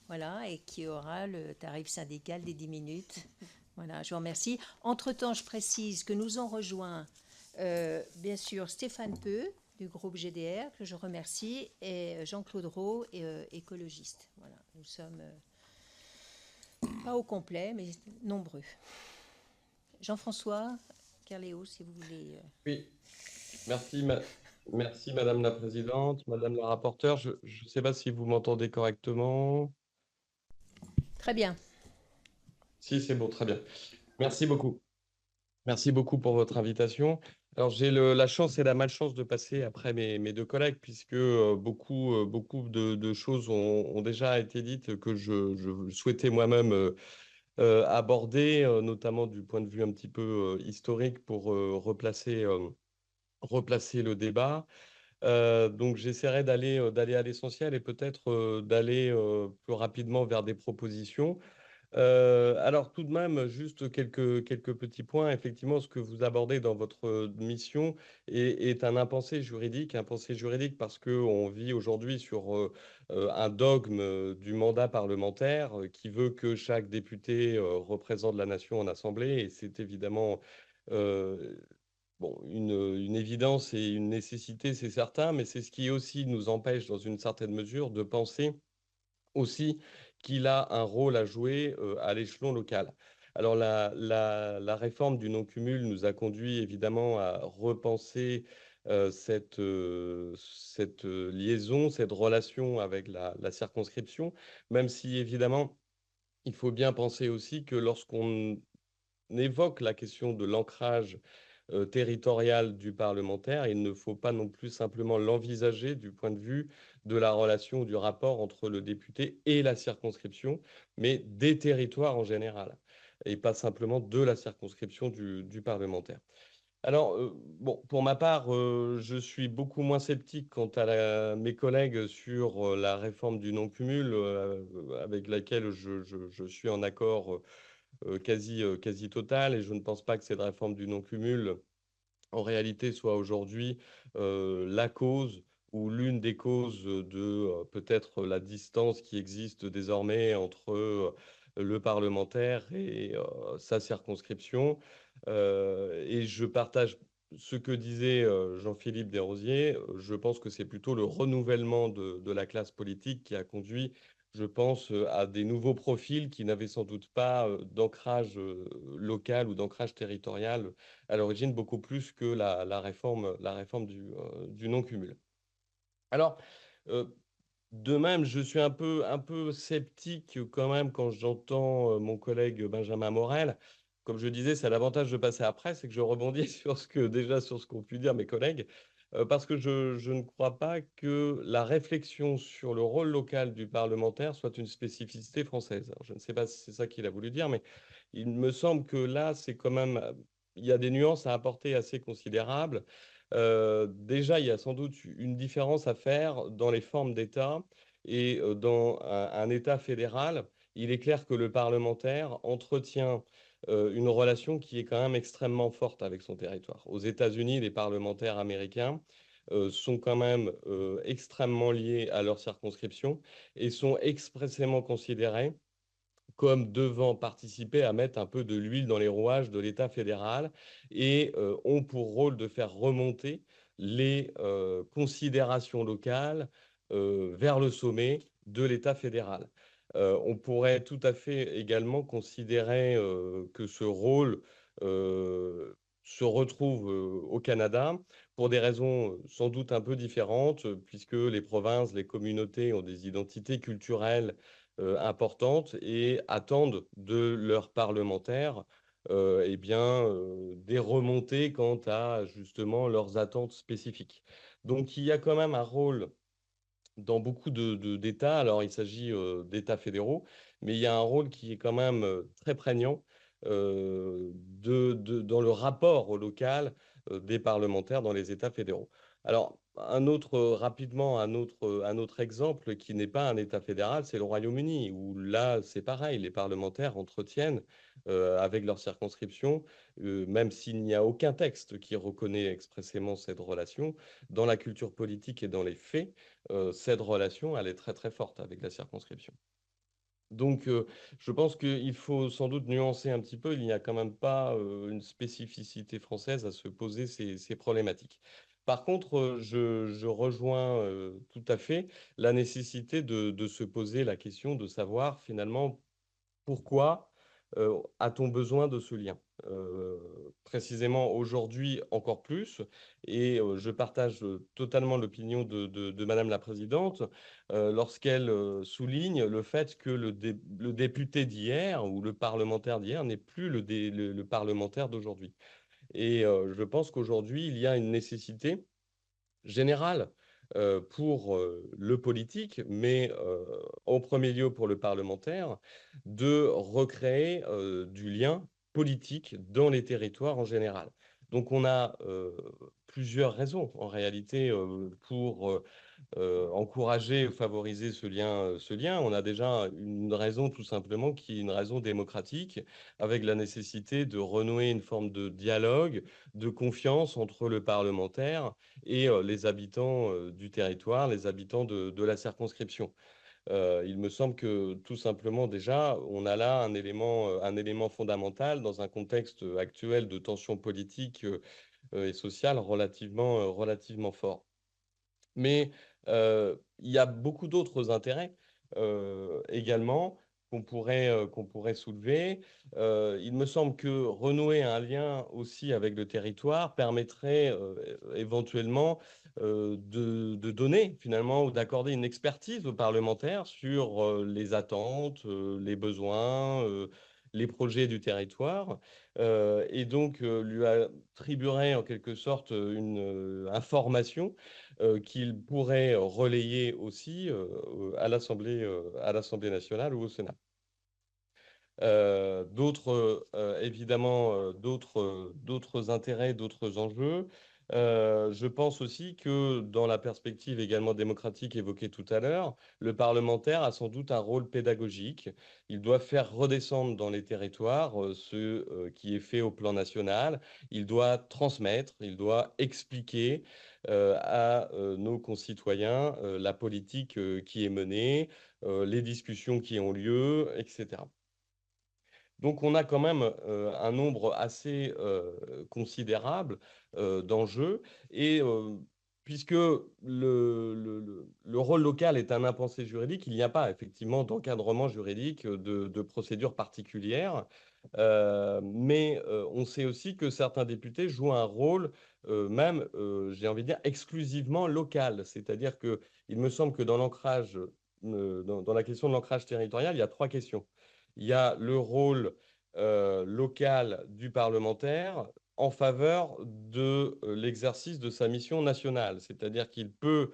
voilà, et qui aura le tarif syndical des 10 minutes. Voilà, je vous remercie. Entre-temps, je précise que nous ont rejoint, bien sûr, Stéphane Peu, du groupe GDR, que je remercie, et Jean-Claude Roux, écologiste. Voilà, nous sommes pas au complet, mais nombreux. Jean-François Kerléo, si vous voulez. Oui, merci, merci Madame la Présidente, Madame la rapporteure. Je ne sais pas si vous m'entendez correctement. Très bien. Si, c'est bon, très bien. Merci beaucoup. Merci beaucoup pour votre invitation. Alors, j'ai la chance et la malchance de passer après mes deux collègues, puisque beaucoup de choses ont déjà été dites que je souhaitais moi-même aborder, notamment du point de vue un petit peu historique pour replacer le débat. Donc, j'essaierai d'aller à l'essentiel et peut-être d'aller plus rapidement vers des propositions. Alors tout de même, juste quelques petits points. Effectivement, ce que vous abordez dans votre mission est un impensé juridique parce qu'on vit aujourd'hui sur un dogme du mandat parlementaire qui veut que chaque député représente la nation en assemblée. Et c'est évidemment euh, bon, une évidence et une nécessité, c'est certain, mais c'est ce qui aussi nous empêche, dans une certaine mesure, de penser aussi qu'il a un rôle à jouer à l'échelon local. Alors la réforme du non-cumul nous a conduit évidemment à repenser cette liaison, cette relation avec la circonscription, même si évidemment il faut bien penser aussi que lorsqu'on évoque la question de l'ancrage territorial du parlementaire, il ne faut pas non plus simplement l'envisager du point de vue de la relation ou du rapport entre le député et la circonscription, mais des territoires en général, et pas simplement de la circonscription du parlementaire. Alors, bon, pour ma part, je suis beaucoup moins sceptique quant à mes collègues sur la réforme du non-cumul, avec laquelle je suis en accord quasi total, et je ne pense pas que cette réforme du non-cumul, en réalité, soit aujourd'hui la cause ou l'une des causes de peut-être la distance qui existe désormais entre le parlementaire et sa circonscription. Et je partage ce que disait Jean-Philippe Desrosiers. Je pense que c'est plutôt le renouvellement de la classe politique qui a conduit, je pense, à des nouveaux profils qui n'avaient sans doute pas d'ancrage local ou d'ancrage territorial à l'origine, beaucoup plus que la réforme du non-cumul. Alors, euh, de même, je suis un peu sceptique quand même quand j'entends mon collègue Benjamin Morel. Comme je disais, c'est l'avantage de passer après, c'est que je rebondis sur ce qu'ont pu dire mes collègues, parce que je ne crois pas que la réflexion sur le rôle local du parlementaire soit une spécificité française. Alors, je ne sais pas si c'est ça qu'il a voulu dire, mais il me semble que là, c'est quand même, il y a des nuances à apporter assez considérables. Déjà, il y a sans doute une différence à faire dans les formes d'État et dans un État fédéral. Il est clair que le parlementaire entretient une relation qui est quand même extrêmement forte avec son territoire. Aux États-Unis, les parlementaires américains sont quand même extrêmement liés à leur circonscription et sont expressément considérés comme devant participer à mettre un peu de l'huile dans les rouages de l'État fédéral et ont pour rôle de faire remonter les considérations locales vers le sommet de l'État fédéral. On pourrait tout à fait également considérer que ce rôle se retrouve au Canada pour des raisons sans doute un peu différentes, puisque les provinces, les communautés ont des identités culturelles importantes et attendent de leurs parlementaires eh bien, des remontées quant à justement leurs attentes spécifiques. Donc il y a quand même un rôle dans beaucoup d'États. Alors il s'agit d'États fédéraux, mais il y a un rôle qui est quand même très prégnant dans le rapport au local des parlementaires dans les États fédéraux. Alors, rapidement, un autre exemple qui n'est pas un État fédéral, c'est le Royaume-Uni, où là, c'est pareil, les parlementaires entretiennent avec leur circonscription, même s'il n'y a aucun texte qui reconnaît expressément cette relation, dans la culture politique et dans les faits, cette relation, elle est très très forte avec la circonscription. Donc, je pense qu'il faut sans doute nuancer un petit peu. Il n'y a quand même pas une spécificité française à se poser ces problématiques. Par contre, je rejoins tout à fait la nécessité de se poser la question de savoir finalement pourquoi a-t-on besoin de ce lien? Précisément aujourd'hui encore plus et je partage totalement l'opinion de madame la présidente, lorsqu'elle, souligne le fait que le député d'hier ou le parlementaire d'hier n'est plus le parlementaire d'aujourd'hui et je pense qu'aujourd'hui, il y a une nécessité générale pour le politique, mais en premier lieu pour le parlementaire, de recréer du lien politique dans les territoires en général. Donc on a plusieurs raisons en réalité pour encourager ou favoriser ce lien. On a déjà une raison tout simplement qui est une raison démocratique, avec la nécessité de renouer une forme de dialogue, de confiance entre le parlementaire et les habitants du territoire, les habitants de la circonscription. Il me semble que tout simplement déjà, on a là un élément fondamental dans un contexte actuel de tensions politiques et sociales relativement fort. Mais il y a beaucoup d'autres intérêts également qu'on pourrait soulever. Il me semble que renouer un lien aussi avec le territoire permettrait éventuellement de donner finalement ou d'accorder une expertise aux parlementaires sur les attentes, les besoins, les projets du territoire, et donc lui attribuerait en quelque sorte une information qu'il pourrait relayer aussi à l'Assemblée nationale ou au Sénat. Évidemment, d'autres intérêts, d'autres enjeux. Je pense aussi que dans la perspective également démocratique évoquée tout à l'heure, le parlementaire a sans doute un rôle pédagogique. Il doit faire redescendre dans les territoires ce qui est fait au plan national. Il doit transmettre, il doit expliquer à nos concitoyens la politique qui est menée, les discussions qui ont lieu, etc. Donc on a quand même un nombre assez considérable d'enjeux et puisque le rôle local est un impensé juridique, il n'y a pas effectivement d'encadrement juridique de procédures particulières, mais on sait aussi que certains députés jouent un rôle même, j'ai envie de dire, exclusivement local. C'est-à-dire qu'il me semble que dans l'ancrage, dans la question de l'ancrage territorial, il y a trois questions. Il y a le rôle local du parlementaire en faveur de l'exercice de sa mission nationale. C'est-à-dire qu'il peut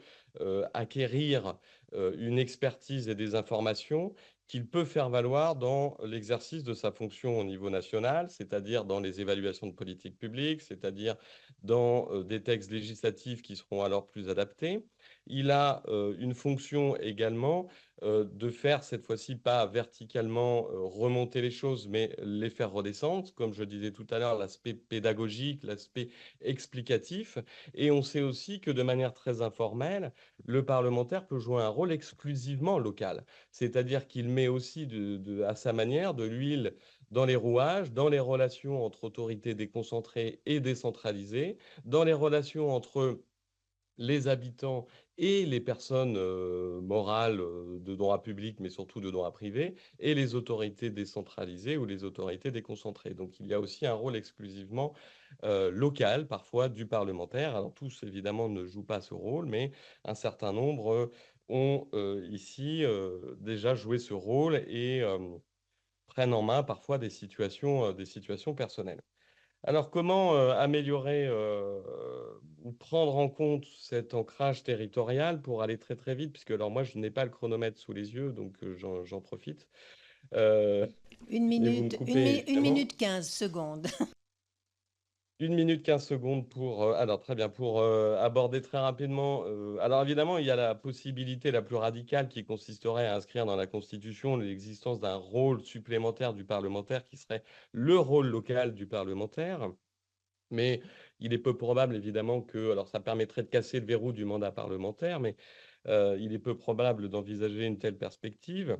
acquérir une expertise et des informations qu'il peut faire valoir dans l'exercice de sa fonction au niveau national, c'est-à-dire dans les évaluations de politique publique, c'est-à-dire dans des textes législatifs qui seront alors plus adaptés. Il a une fonction également de faire cette fois-ci pas verticalement remonter les choses, mais les faire redescendre, comme je disais tout à l'heure, l'aspect pédagogique, l'aspect explicatif. Et on sait aussi que de manière très informelle, le parlementaire peut jouer un rôle exclusivement local, c'est-à-dire qu'il met aussi à sa manière de l'huile dans les rouages, dans les relations entre autorités déconcentrées et décentralisées, dans les relations entre les habitants et les personnes morales de droit public, mais surtout de droit privé, et les autorités décentralisées ou les autorités déconcentrées. Donc il y a aussi un rôle exclusivement local, parfois, du parlementaire. Alors tous, évidemment, ne jouent pas ce rôle, mais un certain nombre ont ici déjà joué ce rôle et prennent en main parfois des situations personnelles. Alors, comment améliorer ou prendre en compte cet ancrage territorial pour aller très très vite, puisque alors moi je n'ai pas le chronomètre sous les yeux, donc j'en profite. Euh, Une mais vous me minute, coupez une évidemment. minute 15 secondes. 1 minute 15 secondes pour, alors très bien, pour aborder très rapidement. Alors évidemment, il y a la possibilité la plus radicale qui consisterait à inscrire dans la Constitution l'existence d'un rôle supplémentaire du parlementaire qui serait le rôle local du parlementaire. Mais il est peu probable, évidemment, que, alors ça permettrait de casser le verrou du mandat parlementaire, mais il est peu probable d'envisager une telle perspective.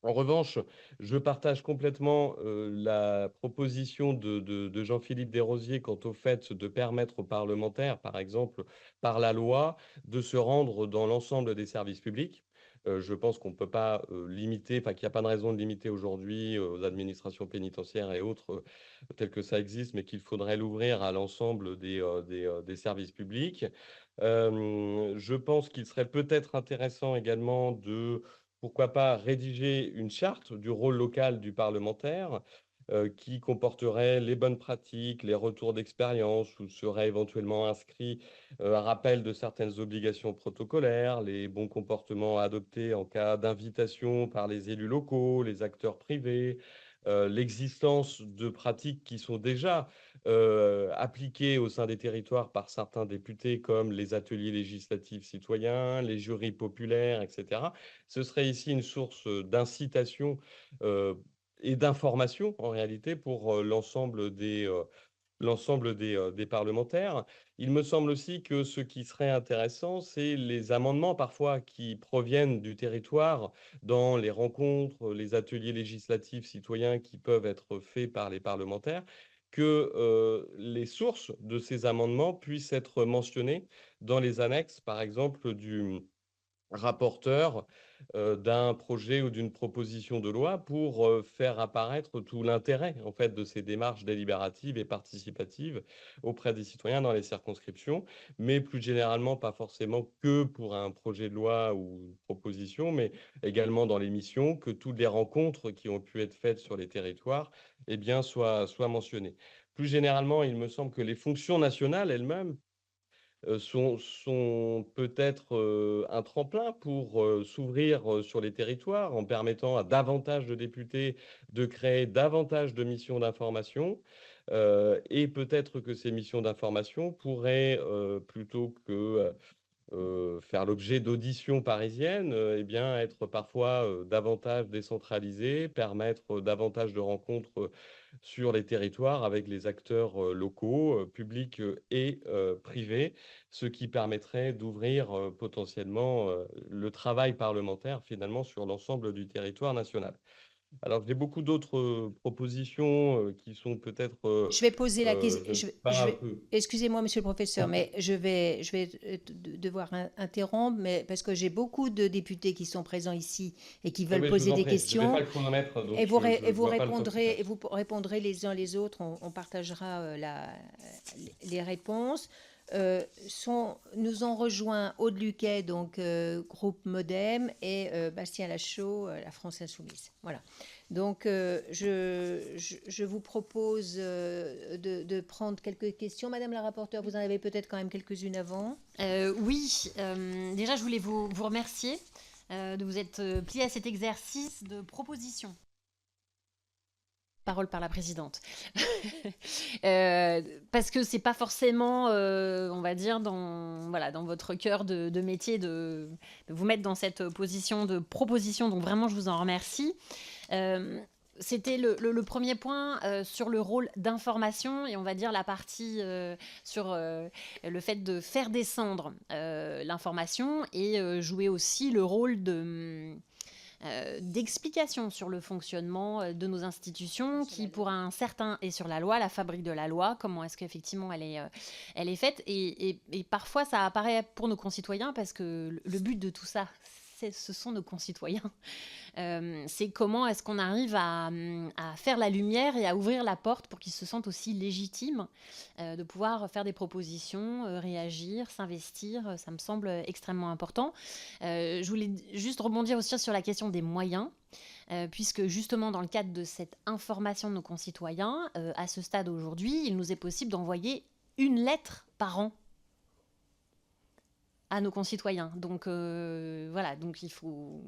En revanche, je partage complètement la proposition de Jean-Philippe Desrosiers quant au fait de permettre aux parlementaires, par exemple, par la loi, de se rendre dans l'ensemble des services publics. Je pense qu'on ne peut pas limiter, enfin qu'il n'y a pas de raison de limiter aujourd'hui aux administrations pénitentiaires et autres telles que ça existe, mais qu'il faudrait l'ouvrir à l'ensemble des services publics. Je pense qu'il serait peut-être intéressant également de pourquoi pas rédiger une charte du rôle local du parlementaire qui comporterait les bonnes pratiques, les retours d'expérience, où serait éventuellement inscrit un rappel de certaines obligations protocolaires, les bons comportements adoptés en cas d'invitation par les élus locaux, les acteurs privés, l'existence de pratiques qui sont déjà appliquées au sein des territoires par certains députés, comme les ateliers législatifs citoyens, les jurys populaires, etc. Ce serait ici une source d'incitation et d'information, en réalité, pour l'ensemble des parlementaires. Il me semble aussi que ce qui serait intéressant, c'est les amendements parfois qui proviennent du territoire dans les rencontres, les ateliers législatifs citoyens qui peuvent être faits par les parlementaires, que les sources de ces amendements puissent être mentionnées dans les annexes, par exemple, du rapporteur d'un projet ou d'une proposition de loi pour faire apparaître tout l'intérêt en fait de ces démarches délibératives et participatives auprès des citoyens dans les circonscriptions, mais plus généralement pas forcément que pour un projet de loi ou une proposition, mais également dans les missions, que toutes les rencontres qui ont pu être faites sur les territoires eh bien, soient mentionnées. Plus généralement, il me semble que les fonctions nationales elles-mêmes sont peut-être un tremplin pour s'ouvrir sur les territoires en permettant à davantage de députés de créer davantage de missions d'information. Et peut-être que ces missions d'information pourraient, plutôt que faire l'objet d'auditions parisiennes, eh bien, être parfois davantage décentralisées, permettre davantage de rencontres sur les territoires avec les acteurs locaux, publics et privés, ce qui permettrait d'ouvrir potentiellement le travail parlementaire finalement sur l'ensemble du territoire national. Alors, j'ai beaucoup d'autres propositions qui sont peut-être, Je vais poser la question. je ne sais pas un peu. Excusez-moi, monsieur le professeur, mais je vais devoir interrompre, mais parce que j'ai beaucoup de députés qui sont présents ici et qui Oui, veulent oui, je vous poser en des prie. Je n'ai questions. pas le chronomètre, donc Et vous, je ne vois pas le temps qui passe. répondrez les uns les autres. On partagera les réponses. Nous ont rejoint Aude Luquet, donc groupe Modem, et Bastien Lachaud, la France Insoumise. Voilà. Donc, je vous propose de prendre quelques questions. Madame la rapporteure, vous en avez peut-être quand même quelques-unes avant. Oui, déjà je voulais vous remercier de vous être plié à cet exercice de proposition. Parole par la présidente. Parce que c'est pas forcément, on va dire, dans votre cœur de métier de vous mettre dans cette position de proposition. Donc vraiment, je vous en remercie. C'était le premier point sur le rôle d'information et on va dire la partie sur le fait de faire descendre l'information et jouer aussi le rôle d'explications sur le fonctionnement de nos institutions, qui pour un certain, et sur la loi, la fabrique de la loi, comment est-ce qu'effectivement elle est faite. Et parfois, ça apparaît pour nos concitoyens, parce que le but de tout ça, ce sont nos concitoyens. C'est comment est-ce qu'on arrive à faire la lumière et à ouvrir la porte pour qu'ils se sentent aussi légitimes de pouvoir faire des propositions, réagir, s'investir. Ça me semble extrêmement important. Je voulais juste rebondir aussi sur la question des moyens. Puisque justement dans le cadre de cette information de nos concitoyens, à ce stade aujourd'hui, il nous est possible d'envoyer une lettre par an à nos concitoyens. Donc voilà, donc il faut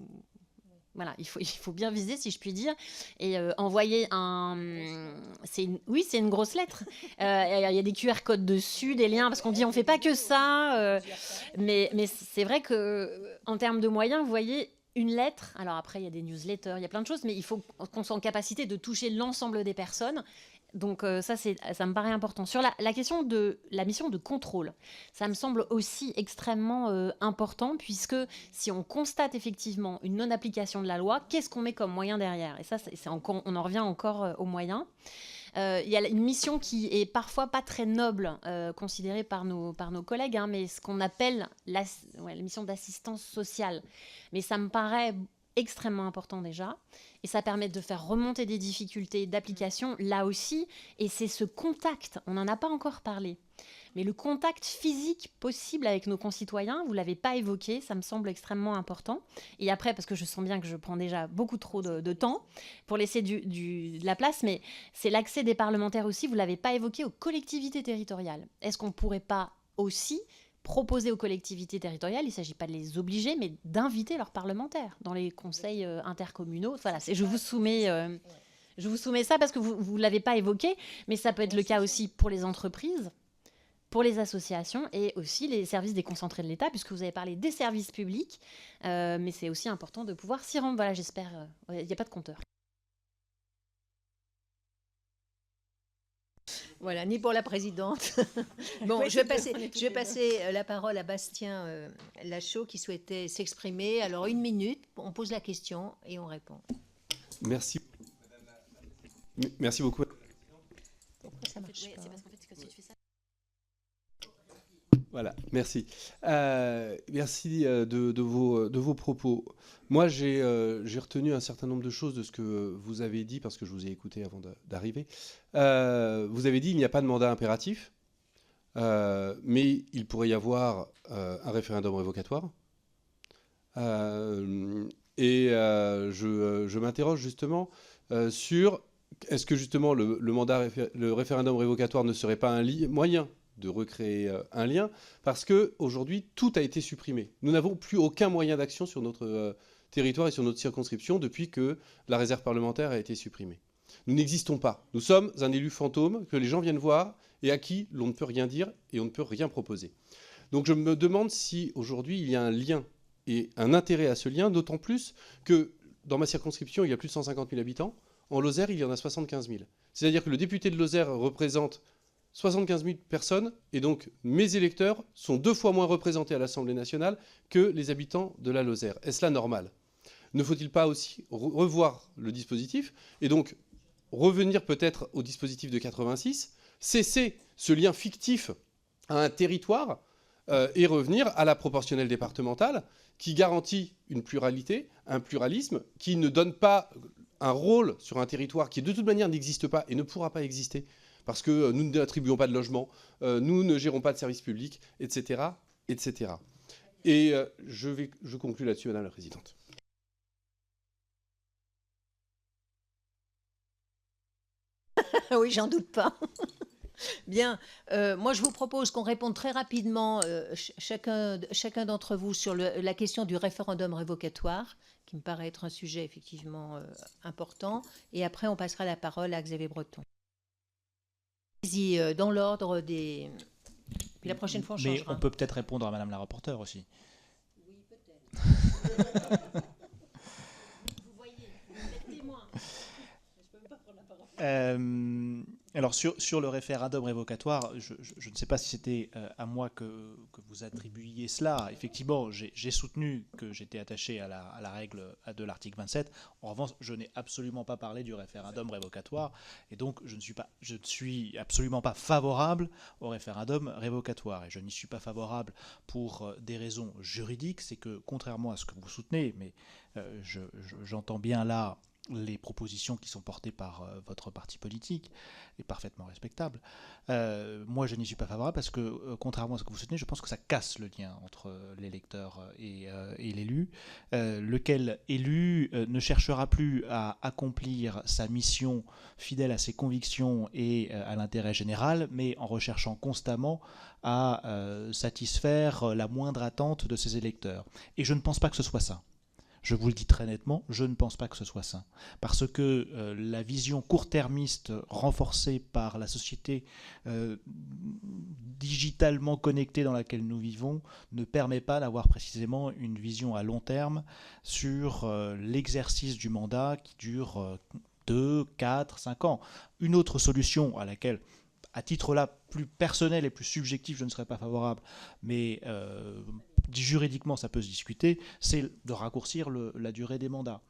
bien viser, si je puis dire, et envoyer c'est une grosse lettre. Il y a des QR codes dessus, des liens, parce qu'on dit on fait pas que ça, mais c'est vrai que en termes de moyens, vous voyez, une lettre, alors après il y a des newsletters, il y a plein de choses, mais il faut qu'on soit en capacité de toucher l'ensemble des personnes. Donc ça me paraît important. Sur la question de la mission de contrôle, ça me semble aussi extrêmement important, puisque si on constate effectivement une non-application de la loi, qu'est-ce qu'on met comme moyen derrière? Et ça, on en revient encore aux moyens. Il y a une mission qui est parfois pas très noble, considérée par nos collègues, hein, mais ce qu'on appelle la mission d'assistance sociale. Mais ça me paraît extrêmement important déjà, et ça permet de faire remonter des difficultés d'application là aussi, et c'est ce contact, on n'en a pas encore parlé, mais le contact physique possible avec nos concitoyens, vous ne l'avez pas évoqué, ça me semble extrêmement important. Et après, parce que je sens bien que je prends déjà beaucoup trop de temps pour laisser de la place, mais c'est l'accès des parlementaires aussi, vous ne l'avez pas évoqué, aux collectivités territoriales. Est-ce qu'on ne pourrait pas aussi proposer aux collectivités territoriales, il ne s'agit pas de les obliger, mais d'inviter leurs parlementaires dans les conseils intercommunaux. Voilà, je vous soumets ça parce que vous ne l'avez pas évoqué, mais ça peut être le cas aussi pour les entreprises, pour les associations et aussi les services déconcentrés de l'État, puisque vous avez parlé des services publics, mais c'est aussi important de pouvoir s'y rendre. Voilà, j'espère. Il n'y a pas de compteur. Voilà, ni pour la présidente. Bon, je vais passer la parole à Bastien Lachaud qui souhaitait s'exprimer. Alors, 1 minute, on pose la question et on répond. Merci. Merci beaucoup. Pourquoi ça marche pas ? C'est parce qu'en fait, si tu fais ça... Voilà, merci. Merci de vos propos. Moi, j'ai retenu un certain nombre de choses de ce que vous avez dit, parce que je vous ai écouté avant d'arriver. Vous avez dit qu'il n'y a pas de mandat impératif, mais il pourrait y avoir un référendum révocatoire. Je m'interroge justement sur est-ce que justement le référendum révocatoire ne serait pas un moyen de recréer un lien, parce qu'aujourd'hui, tout a été supprimé. Nous n'avons plus aucun moyen d'action sur notre territoire et sur notre circonscription depuis que la réserve parlementaire a été supprimée. Nous n'existons pas. Nous sommes un élu fantôme que les gens viennent voir et à qui l'on ne peut rien dire et on ne peut rien proposer. Donc je me demande si aujourd'hui il y a un lien et un intérêt à ce lien, d'autant plus que dans ma circonscription, il y a plus de 150 000 habitants. En Lozère, il y en a 75 000. C'est-à-dire que le député de Lozère représente 75 000 personnes, et donc mes électeurs sont 2 fois moins représentés à l'Assemblée nationale que les habitants de la Lozère. Est-ce là normal ? Ne faut-il pas aussi revoir le dispositif, et donc revenir peut-être au dispositif de 86, cesser ce lien fictif à un territoire, et revenir à la proportionnelle départementale, qui garantit une pluralité, un pluralisme, qui ne donne pas un rôle sur un territoire qui de toute manière n'existe pas et ne pourra pas exister, parce que nous n'attribuons pas de logement, nous ne gérons pas de services publics, etc. etc. Et je conclue là-dessus, Madame la Présidente. Oui, j'en doute pas. Bien, moi je vous propose qu'on réponde très rapidement, chacun d'entre vous, sur la question du référendum révocatoire, qui me paraît être un sujet effectivement important, et après on passera la parole à Xavier Breton. Dans l'ordre des... Puis la prochaine fois, on changera. Mais on peut peut-être répondre à Madame la rapporteure aussi. Oui, peut-être. Vous voyez, vous êtes témoin. Je peux même pas prendre la parole. Alors sur le référendum révocatoire, je ne sais pas si c'était à moi que vous attribuiez cela. Effectivement, j'ai soutenu que j'étais attaché à la règle de l'article 27. En revanche, je n'ai absolument pas parlé du référendum révocatoire. Et donc, je ne suis absolument pas favorable au référendum révocatoire. Et je n'y suis pas favorable pour des raisons juridiques. C'est que, contrairement à ce que vous soutenez, mais j'entends bien là les propositions qui sont portées par votre parti politique est parfaitement respectable. Moi, je n'y suis pas favorable parce que, contrairement à ce que vous soutenez, je pense que ça casse le lien entre l'électeur et l'élu, lequel élu ne cherchera plus à accomplir sa mission fidèle à ses convictions et à l'intérêt général, mais en recherchant constamment à satisfaire la moindre attente de ses électeurs. Et je ne pense pas que ce soit ça. Je vous le dis très nettement, je ne pense pas que ce soit sain. Parce que la vision court-termiste renforcée par la société digitalement connectée dans laquelle nous vivons ne permet pas d'avoir précisément une vision à long terme sur l'exercice du mandat qui dure 2, 4, 5 ans. Une autre solution à laquelle, à titre là plus personnel et plus subjectif, je ne serais pas favorable, mais juridiquement ça peut se discuter, c'est de raccourcir la durée des mandats.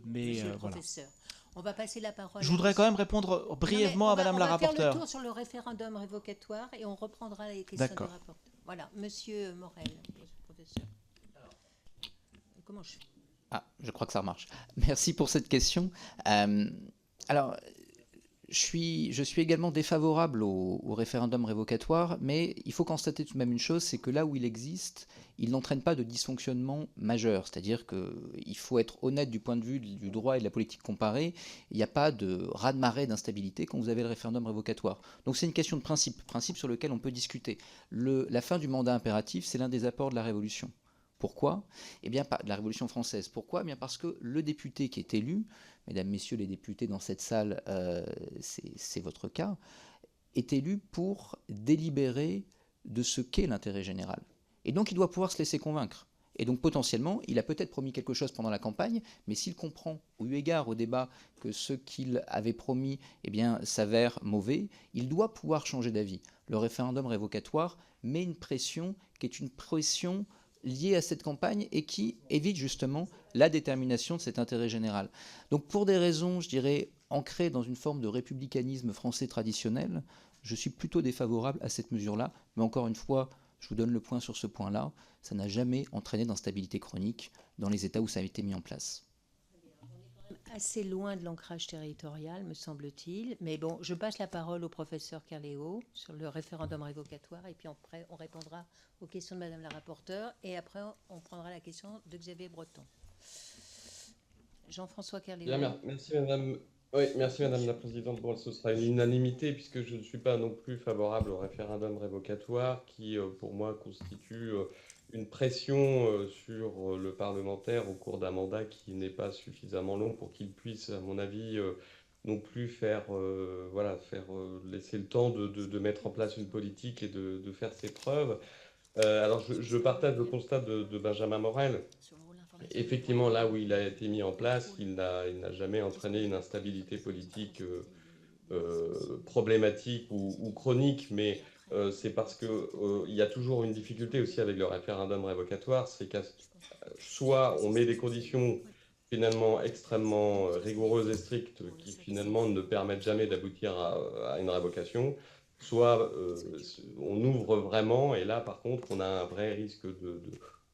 Monsieur le voilà. professeur, on va passer la parole. Je voudrais quand même répondre brièvement à Madame la rapporteure. On va faire le tour sur le référendum révocatoire et on reprendra les questions du rapporteur. Voilà, Monsieur Morel, professeur. Comment je fais ? Je crois que ça remarche. Merci pour cette question. Alors, je suis également défavorable au référendum révocatoire, mais il faut constater tout de même une chose, c'est que là où il existe, il n'entraîne pas de dysfonctionnement majeur. C'est-à-dire qu'il faut être honnête du point de vue du droit et de la politique comparée. Il n'y a pas de raz-de-marée d'instabilité quand vous avez le référendum révocatoire. Donc c'est une question de principe sur lequel on peut discuter. La fin du mandat impératif, c'est l'un des apports de la Révolution. Pourquoi ? Eh bien, de la Révolution française. Pourquoi ? Eh bien, parce que le député qui est élu, mesdames, messieurs les députés dans cette salle, c'est votre cas, est élu pour délibérer de ce qu'est l'intérêt général. Et donc, il doit pouvoir se laisser convaincre. Et donc, potentiellement, il a peut-être promis quelque chose pendant la campagne, mais s'il comprend, eu égard au débat, que ce qu'il avait promis s'avère mauvais, il doit pouvoir changer d'avis. Le référendum révocatoire met une pression qui est une pression liée à cette campagne et qui évite justement la détermination de cet intérêt général. Donc pour des raisons, je dirais, ancrées dans une forme de républicanisme français traditionnel, je suis plutôt défavorable à cette mesure-là, mais encore une fois, je vous donne le point sur ce point-là, ça n'a jamais entraîné d'instabilité chronique dans les États où ça a été mis en place. Assez loin de l'ancrage territorial, me semble-t-il. Mais bon, je passe la parole au professeur Kerléo sur le référendum révocatoire et puis après, on répondra aux questions de Madame la rapporteure et après, on prendra la question de Xavier Breton. Jean-François Kerléo. Merci Madame. Oui, merci Madame la Présidente. Bon, ce sera une unanimité puisque je ne suis pas non plus favorable au référendum révocatoire qui, pour moi, constitue une pression sur le parlementaire au cours d'un mandat qui n'est pas suffisamment long pour qu'il puisse, à mon avis, non plus laisser le temps de mettre en place une politique et de faire ses preuves. Alors, je partage le constat de Benjamin Morel. Effectivement, là où il a été mis en place, il n'a jamais entraîné une instabilité politique problématique ou chronique, mais c'est parce qu'il y a toujours une difficulté aussi avec le référendum révocatoire, c'est qu'à soit on met des conditions finalement extrêmement rigoureuses et strictes qui finalement ne permettent jamais d'aboutir à une révocation, soit on ouvre vraiment et là par contre on a un vrai risque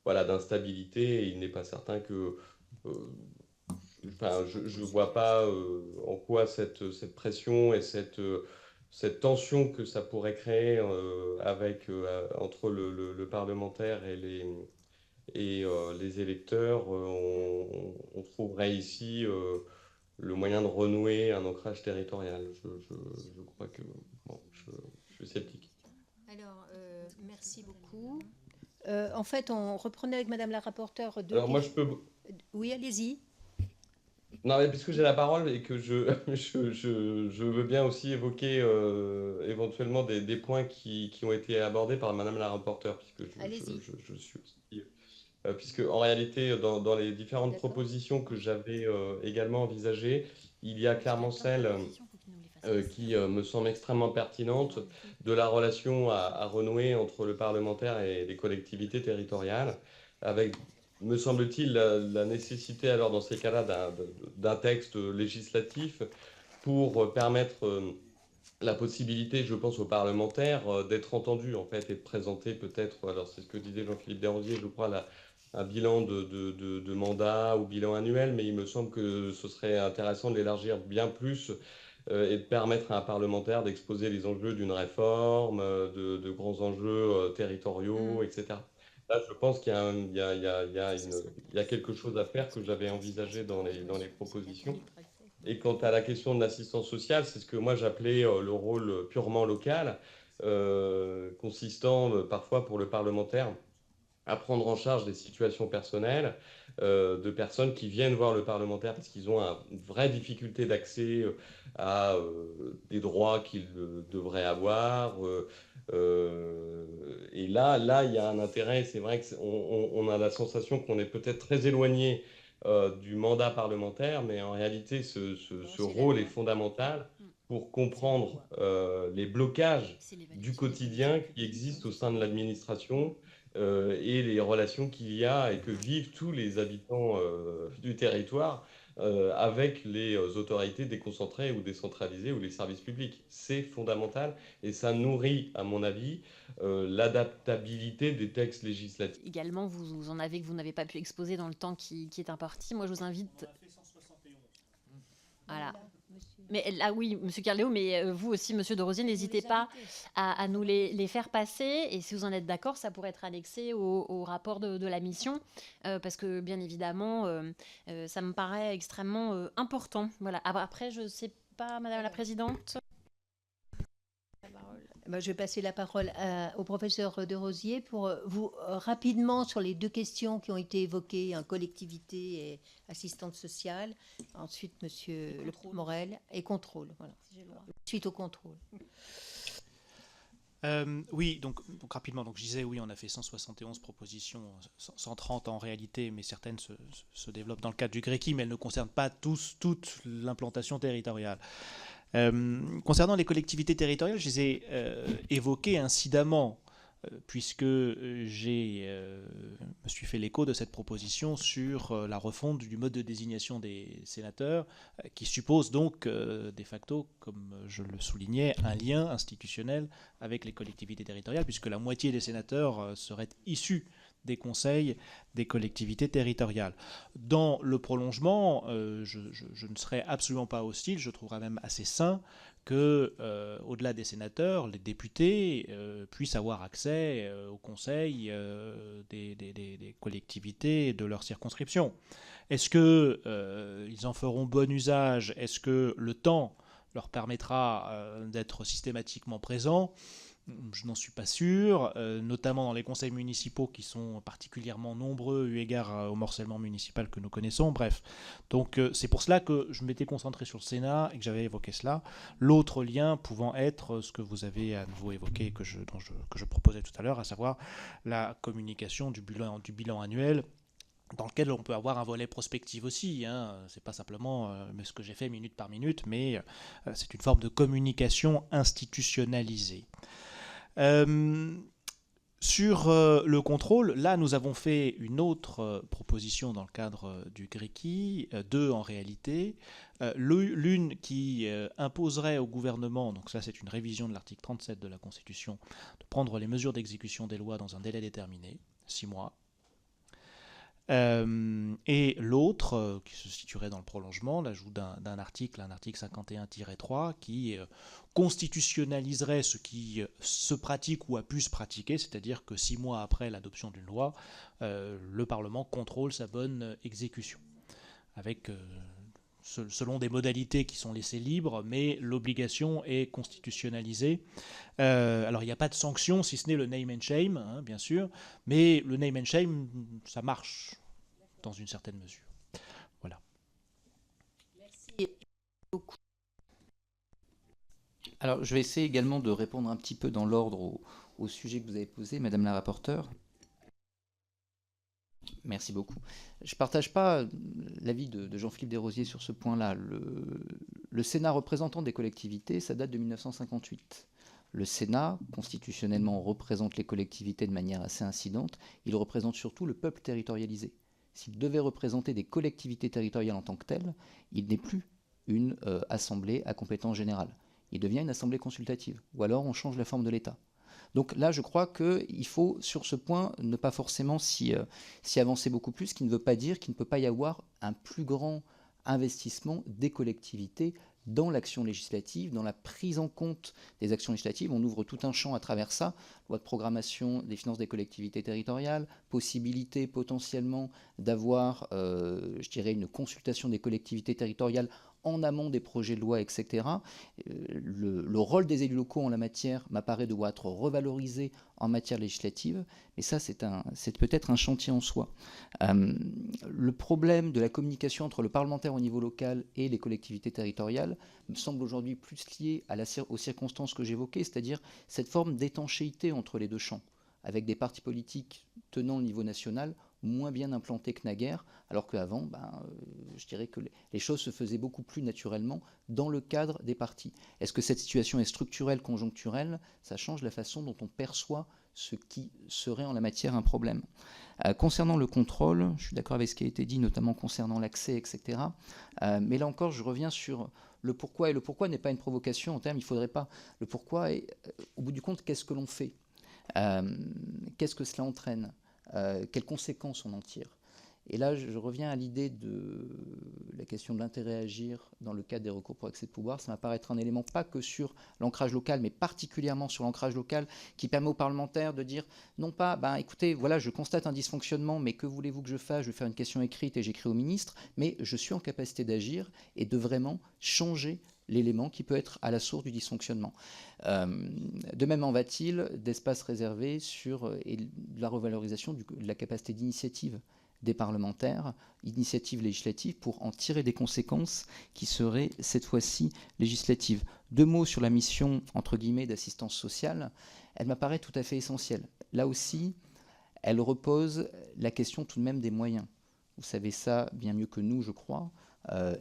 d'instabilité et il n'est pas certain que je ne vois pas en quoi cette pression et cette tension que ça pourrait créer entre le parlementaire et les électeurs, on trouverait ici le moyen de renouer un ancrage territorial. Je crois que je suis sceptique. Alors, merci beaucoup. En fait, on reprenait avec Madame la rapporteure. Alors moi, je peux... Oui, allez-y. Non, mais puisque j'ai la parole et que je veux bien aussi évoquer éventuellement des points qui ont été abordés par Madame la rapporteure, puisque je suis aussi... puisque en réalité, dans les différentes propositions que j'avais également envisagées, il y a clairement celle qui me semble extrêmement pertinente, de la relation à renouer entre le parlementaire et les collectivités territoriales, avec, me semble-t-il, la nécessité alors dans ces cas-là d'un texte législatif pour permettre la possibilité, je pense, aux parlementaires d'être entendus en fait et de présenter peut-être, alors c'est ce que disait Jean-Philippe Desrosiers, je crois, un bilan de mandat ou bilan annuel, mais il me semble que ce serait intéressant de l'élargir bien plus et de permettre à un parlementaire d'exposer les enjeux d'une réforme, de grands enjeux territoriaux, etc. Là, je pense qu'il y a, il y a quelque chose à faire que j'avais envisagé dans les propositions. Et quant à la question de l'assistance sociale, c'est ce que moi j'appelais le rôle purement local, consistant parfois pour le parlementaire à prendre en charge des situations personnelles de personnes qui viennent voir le parlementaire parce qu'ils ont une vraie difficulté d'accès à des droits qu'ils devraient avoir. Et là, il y a un intérêt. C'est vrai qu'on a la sensation qu'on est peut-être très éloigné du mandat parlementaire, mais en réalité, ce rôle est fondamental pour comprendre les blocages du quotidien qui existent au sein de l'administration et les relations qu'il y a et que vivent tous les habitants du territoire avec les autorités déconcentrées ou décentralisées ou les services publics. C'est fondamental et ça nourrit, à mon avis, l'adaptabilité des textes législatifs. Également, vous en avez que vous n'avez pas pu exposer dans le temps qui est imparti. Moi, je vous invite... Voilà. Mais là, oui, Monsieur Carléo, mais vous aussi, Monsieur Desrosiers, n'hésitez pas à nous les faire passer. Et si vous en êtes d'accord, ça pourrait être annexé au rapport de la mission, parce que bien évidemment, ça me paraît extrêmement important. Voilà. Après, je ne sais pas, Madame la Présidente. Je vais passer la parole au professeur Desrosiers pour vous rapidement sur les deux questions qui ont été évoquées, collectivité et assistante sociale. Ensuite, Monsieur Morel et contrôle. Voilà. Suite au contrôle. Oui, donc rapidement, donc je disais, oui, on a fait 171 propositions, 130 en réalité, mais certaines se développent dans le cadre du GRECI, mais elles ne concernent pas toute l'implantation territoriale. Concernant les collectivités territoriales, je les ai évoquées incidemment, puisque me suis fait l'écho de cette proposition sur la refonte du mode de désignation des sénateurs, qui suppose donc de facto, comme je le soulignais, un lien institutionnel avec les collectivités territoriales, puisque la moitié des sénateurs seraient issus des conseils des collectivités territoriales. Dans le prolongement, je ne serais absolument pas hostile, je trouverais même assez sain que, au-delà des sénateurs, les députés puissent avoir accès au conseil des collectivités de leur circonscription. Est-ce qu'ils en feront bon usage? Est-ce que le temps leur permettra d'être systématiquement présents? Je n'en suis pas sûr, notamment dans les conseils municipaux qui sont particulièrement nombreux eu égard au morcellement municipal que nous connaissons. Bref, donc c'est pour cela que je m'étais concentré sur le Sénat et que j'avais évoqué cela. L'autre lien pouvant être ce que vous avez à nouveau évoqué, que je proposais tout à l'heure, à savoir la communication du bilan annuel, dans lequel on peut avoir un volet prospectif aussi. C'est pas simplement ce que j'ai fait minute par minute, mais c'est une forme de communication institutionnalisée. Sur le contrôle, là nous avons fait une autre proposition dans le cadre du GRECI, deux en réalité. L'une qui imposerait au gouvernement, donc ça c'est une révision de l'article 37 de la Constitution, de prendre les mesures d'exécution des lois dans un délai déterminé, 6 mois. Et l'autre, qui se situerait dans le prolongement, l'ajout d'un article, un article 51-3, qui constitutionnaliserait ce qui se pratique ou a pu se pratiquer, c'est-à-dire que 6 mois après l'adoption d'une loi, le Parlement contrôle sa bonne exécution, avec selon des modalités qui sont laissées libres, mais l'obligation est constitutionnalisée. Alors il n'y a pas de sanction, si ce n'est le name and shame, bien sûr, mais le name and shame, ça marche dans une certaine mesure. Voilà. Merci beaucoup. Alors je vais essayer également de répondre un petit peu dans l'ordre au sujet que vous avez posé, Madame la rapporteure. Merci beaucoup. Je ne partage pas l'avis de Jean-Philippe Desrosiers sur ce point-là. Le Sénat représentant des collectivités, ça date de 1958. Le Sénat, constitutionnellement, représente les collectivités de manière assez incidente. Il représente surtout le peuple territorialisé. S'il devait représenter des collectivités territoriales en tant que telles, il n'est plus une assemblée à compétence générale. Il devient une assemblée consultative. Ou alors on change la forme de l'État. Donc là, je crois qu'il faut, sur ce point, ne pas forcément s'y avancer beaucoup plus, ce qui ne veut pas dire qu'il ne peut pas y avoir un plus grand investissement des collectivités dans l'action législative, dans la prise en compte des actions législatives. On ouvre tout un champ à travers ça, loi de programmation des finances des collectivités territoriales, possibilité potentiellement d'avoir, je dirais, une consultation des collectivités territoriales en amont des projets de loi, etc. Le rôle des élus locaux en la matière m'apparaît devoir être revalorisé en matière législative, mais ça, c'est peut-être un chantier en soi. Le problème de la communication entre le parlementaire au niveau local et les collectivités territoriales me semble aujourd'hui plus lié aux circonstances que j'évoquais, c'est-à-dire cette forme d'étanchéité entre les deux champs, avec des partis politiques tenant le niveau national moins bien implantés que naguère, alors qu'avant, je dirais que les choses se faisaient beaucoup plus naturellement dans le cadre des partis. Est-ce que cette situation est structurelle, conjoncturelle? Ça change la façon dont on perçoit ce qui serait en la matière un problème. Concernant le contrôle, je suis d'accord avec ce qui a été dit, notamment concernant l'accès, etc. Mais là encore, je reviens sur le pourquoi, et le pourquoi n'est pas une provocation en termes, il ne faudrait pas. Le pourquoi, et au bout du compte, qu'est-ce que l'on fait? Qu'est-ce que cela entraîne? Quelles conséquences on en tire? Et là, je reviens à l'idée de la question de l'intérêt à agir dans le cadre des recours pour accès de pouvoir. Ça m'apparaît être un élément pas que sur l'ancrage local, mais particulièrement sur l'ancrage local, qui permet aux parlementaires de dire, non pas, écoutez, voilà, je constate un dysfonctionnement, mais que voulez-vous que je fasse? Je vais faire une question écrite et j'écris au ministre, mais je suis en capacité d'agir et de vraiment changer l'élément qui peut être à la source du dysfonctionnement. De même en va-t-il d'espaces réservés sur et de la revalorisation de la capacité d'initiative des parlementaires, initiative législative, pour en tirer des conséquences qui seraient cette fois-ci législatives. 2 mots sur la mission, entre guillemets, d'assistance sociale. Elle m'apparaît tout à fait essentielle. Là aussi, elle repose la question tout de même des moyens. Vous savez ça bien mieux que nous, je crois.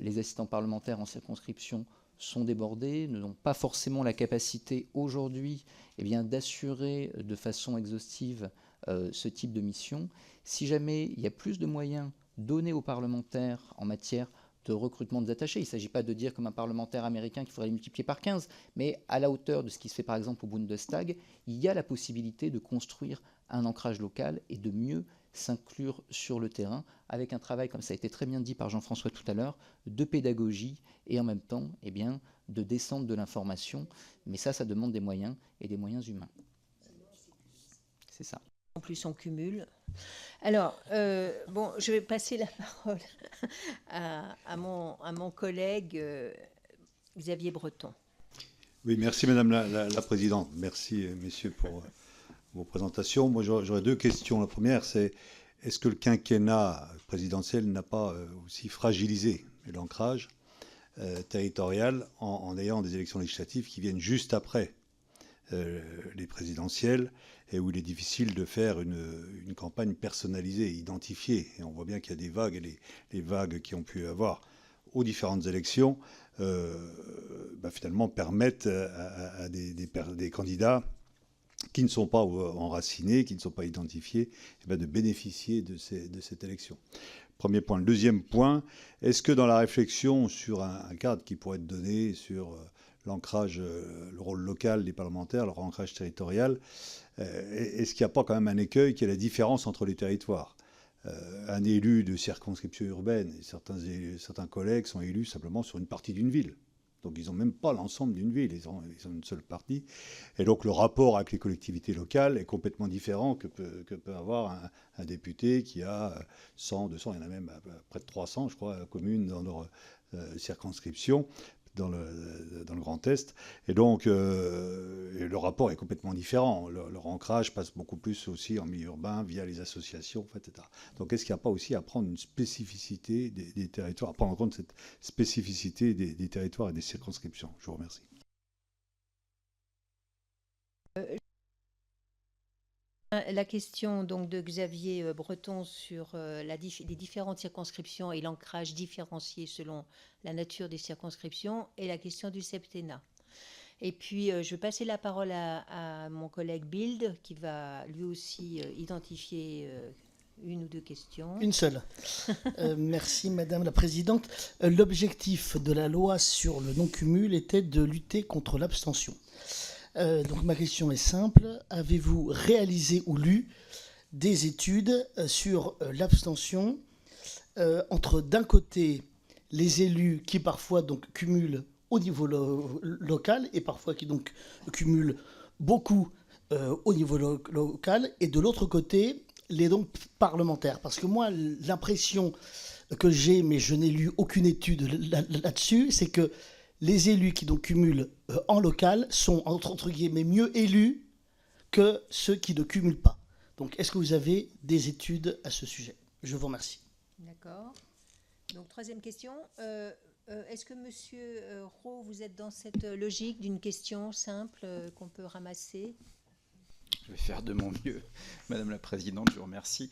Les assistants parlementaires en circonscription sont débordés, n'ont pas forcément la capacité aujourd'hui d'assurer de façon exhaustive ce type de mission. Si jamais il y a plus de moyens donnés aux parlementaires en matière de recrutement des attachés, il ne s'agit pas de dire comme un parlementaire américain qu'il faudrait les multiplier par 15, mais à la hauteur de ce qui se fait par exemple au Bundestag, il y a la possibilité de construire un ancrage local et de mieux s'inclure sur le terrain avec un travail, comme ça a été très bien dit par Jean-François tout à l'heure, de pédagogie et en même temps de descente de l'information. Mais ça demande des moyens et des moyens humains. C'est ça. En plus, on cumule. Alors, je vais passer la parole à mon collègue Xavier Breton. Oui, merci Madame la Présidente. Merci messieurs pour vos présentations. Moi, j'aurais 2 questions. La première, c'est est-ce que le quinquennat présidentiel n'a pas aussi fragilisé l'ancrage territorial en ayant des élections législatives qui viennent juste après les présidentielles et où il est difficile de faire une campagne personnalisée, identifiée. Et on voit bien qu'il y a des vagues, et les vagues qui ont pu avoir aux différentes élections finalement permettent à des candidats qui ne sont pas enracinés, qui ne sont pas identifiés, de bénéficier de cette élection. Premier point. Le deuxième point, est-ce que dans la réflexion sur un cadre qui pourrait être donné sur l'ancrage, le rôle local des parlementaires, leur ancrage territorial, est-ce qu'il n'y a pas quand même un écueil qui est la différence entre les territoires? Un élu de circonscription urbaine, et certains collègues sont élus simplement sur une partie d'une ville. Donc ils n'ont même pas l'ensemble d'une ville, ils ont une seule partie. Et donc le rapport avec les collectivités locales est complètement différent que peut avoir un député qui a 100, 200, il y en a même près de 300, je crois, communes dans leur circonscription, dans le Grand Est. Et donc le rapport est complètement différent. Leur ancrage passe beaucoup plus aussi en milieu urbain, via les associations, etc. Donc est-ce qu'il n'y a pas aussi à prendre une spécificité des territoires, à prendre en compte cette spécificité des territoires et des circonscriptions? Je vous remercie. La question donc de Xavier Breton sur les différentes circonscriptions et l'ancrage différencié selon la nature des circonscriptions et la question du septennat. Et puis, je vais passer la parole à mon collègue Bild, qui va lui aussi identifier une ou deux questions. Une seule. Merci, Madame la Présidente. L'objectif de la loi sur le non-cumul était de lutter contre l'abstention. Donc, ma question est simple. Avez-vous réalisé ou lu des études sur l'abstention entre, d'un côté, les élus qui parfois donc cumulent au niveau local et parfois qui donc cumulent beaucoup au niveau local, et de l'autre côté, les donc parlementaires? Parce que moi, l'impression que j'ai, mais je n'ai lu aucune étude là-dessus, c'est que les élus qui donc cumulent en local sont entre guillemets mieux élus que ceux qui ne cumulent pas. Donc, est-ce que vous avez des études à ce sujet? Je vous remercie. D'accord. Donc, troisième question. Est-ce que Monsieur Roux, vous êtes dans cette logique d'une question simple qu'on peut ramasser? Je vais faire de mon mieux, Madame la Présidente, je vous remercie.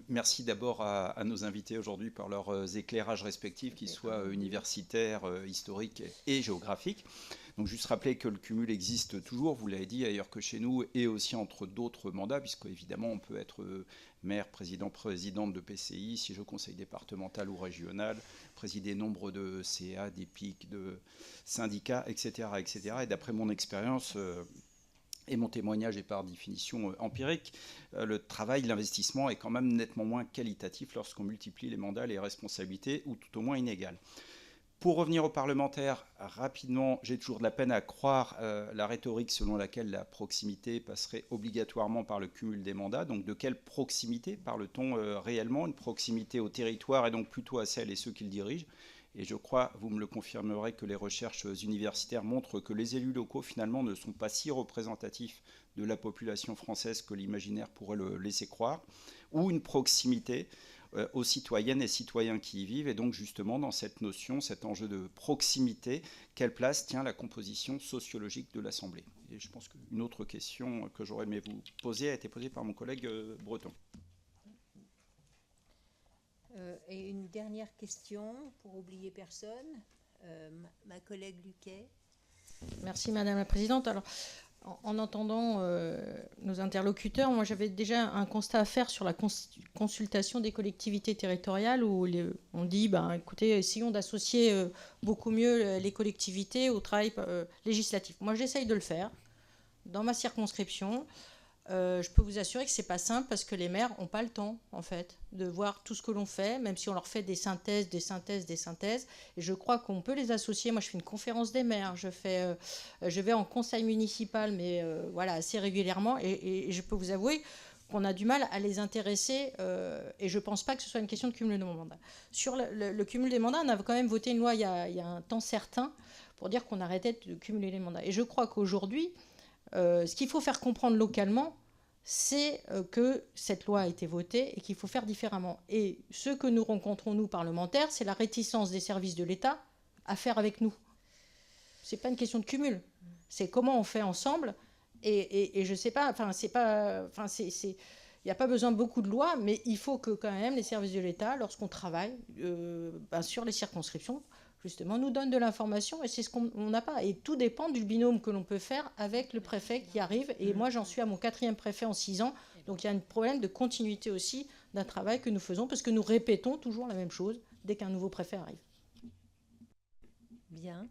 Merci d'abord à nos invités aujourd'hui pour leurs éclairages respectifs, qu'ils soient universitaires, historiques et géographiques. Donc juste rappeler que le cumul existe toujours, vous l'avez dit, ailleurs que chez nous, et aussi entre d'autres mandats, puisque évidemment on peut être maire, président, présidente de PCI, siège au conseil départemental ou régional, présider nombre de CA, d'EPIC, de syndicats, etc. etc. Et d'après mon expérience, et mon témoignage est par définition empirique, le travail, l'investissement est quand même nettement moins qualitatif lorsqu'on multiplie les mandats, les responsabilités, ou tout au moins inégales. Pour revenir aux parlementaires, rapidement, j'ai toujours de la peine à croire la rhétorique selon laquelle la proximité passerait obligatoirement par le cumul des mandats. Donc de quelle proximité parle-t-on réellement? Une proximité au territoire et donc plutôt à celles et ceux qui le dirigent. Et je crois, vous me le confirmerez, que les recherches universitaires montrent que les élus locaux, finalement, ne sont pas si représentatifs de la population française que l'imaginaire pourrait le laisser croire, ou une proximité aux citoyennes et citoyens qui y vivent. Et donc, justement, dans cette notion, cet enjeu de proximité, quelle place tient la composition sociologique de l'Assemblée? Et je pense qu'une autre question que j'aurais aimé vous poser a été posée par mon collègue Breton. Et une dernière question, pour oublier personne, ma collègue Luquet. Merci Madame la Présidente. Alors, en entendant nos interlocuteurs, moi j'avais déjà un constat à faire sur la consultation des collectivités territoriales où on dit, écoutez, essayons d'associer beaucoup mieux les collectivités au travail législatif. Moi j'essaye de le faire dans ma circonscription. Je peux vous assurer que c'est pas simple parce que les maires n'ont pas le temps, en fait, de voir tout ce que l'on fait, même si on leur fait des synthèses. Et je crois qu'on peut les associer. Moi, je fais une conférence des maires, je vais en conseil municipal, mais voilà, assez régulièrement. Et je peux vous avouer qu'on a du mal à les intéresser. Et je pense pas que ce soit une question de cumul de mandats. Sur le cumul des mandats, on a quand même voté une loi il y a un temps certain pour dire qu'on arrêtait de cumuler les mandats. Et je crois qu'aujourd'hui, ce qu'il faut faire comprendre localement, c'est que cette loi a été votée et qu'il faut faire différemment. Et ce que nous rencontrons, nous, parlementaires, c'est la réticence des services de l'État à faire avec nous. Ce n'est pas une question de cumul. C'est comment on fait ensemble. Et je ne sais pas, il n'y a pas besoin de beaucoup de lois, mais il faut que quand même les services de l'État, lorsqu'on travaille sur les circonscriptions, justement, nous donne de l'information, et c'est ce qu'on n'a pas. Et tout dépend du binôme que l'on peut faire avec le préfet qui arrive. Et moi, j'en suis à mon 4e préfet en 6 ans. Donc, il y a un problème de continuité aussi d'un travail que nous faisons, parce que nous répétons toujours la même chose dès qu'un nouveau préfet arrive. Bien.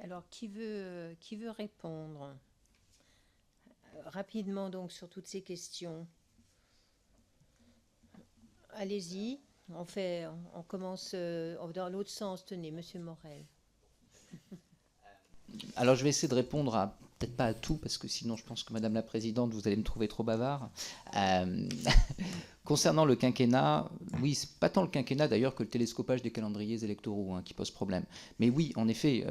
Alors, qui veut répondre rapidement donc sur toutes ces questions? Allez-y. On commence dans l'autre sens. Tenez, Monsieur Morel. Alors, je vais essayer de répondre à, peut-être pas à tout, parce que sinon, je pense que Madame la Présidente, vous allez me trouver trop bavard. Concernant le quinquennat, oui, c'est pas tant le quinquennat d'ailleurs que le télescopage des calendriers électoraux qui pose problème. Mais oui, en effet,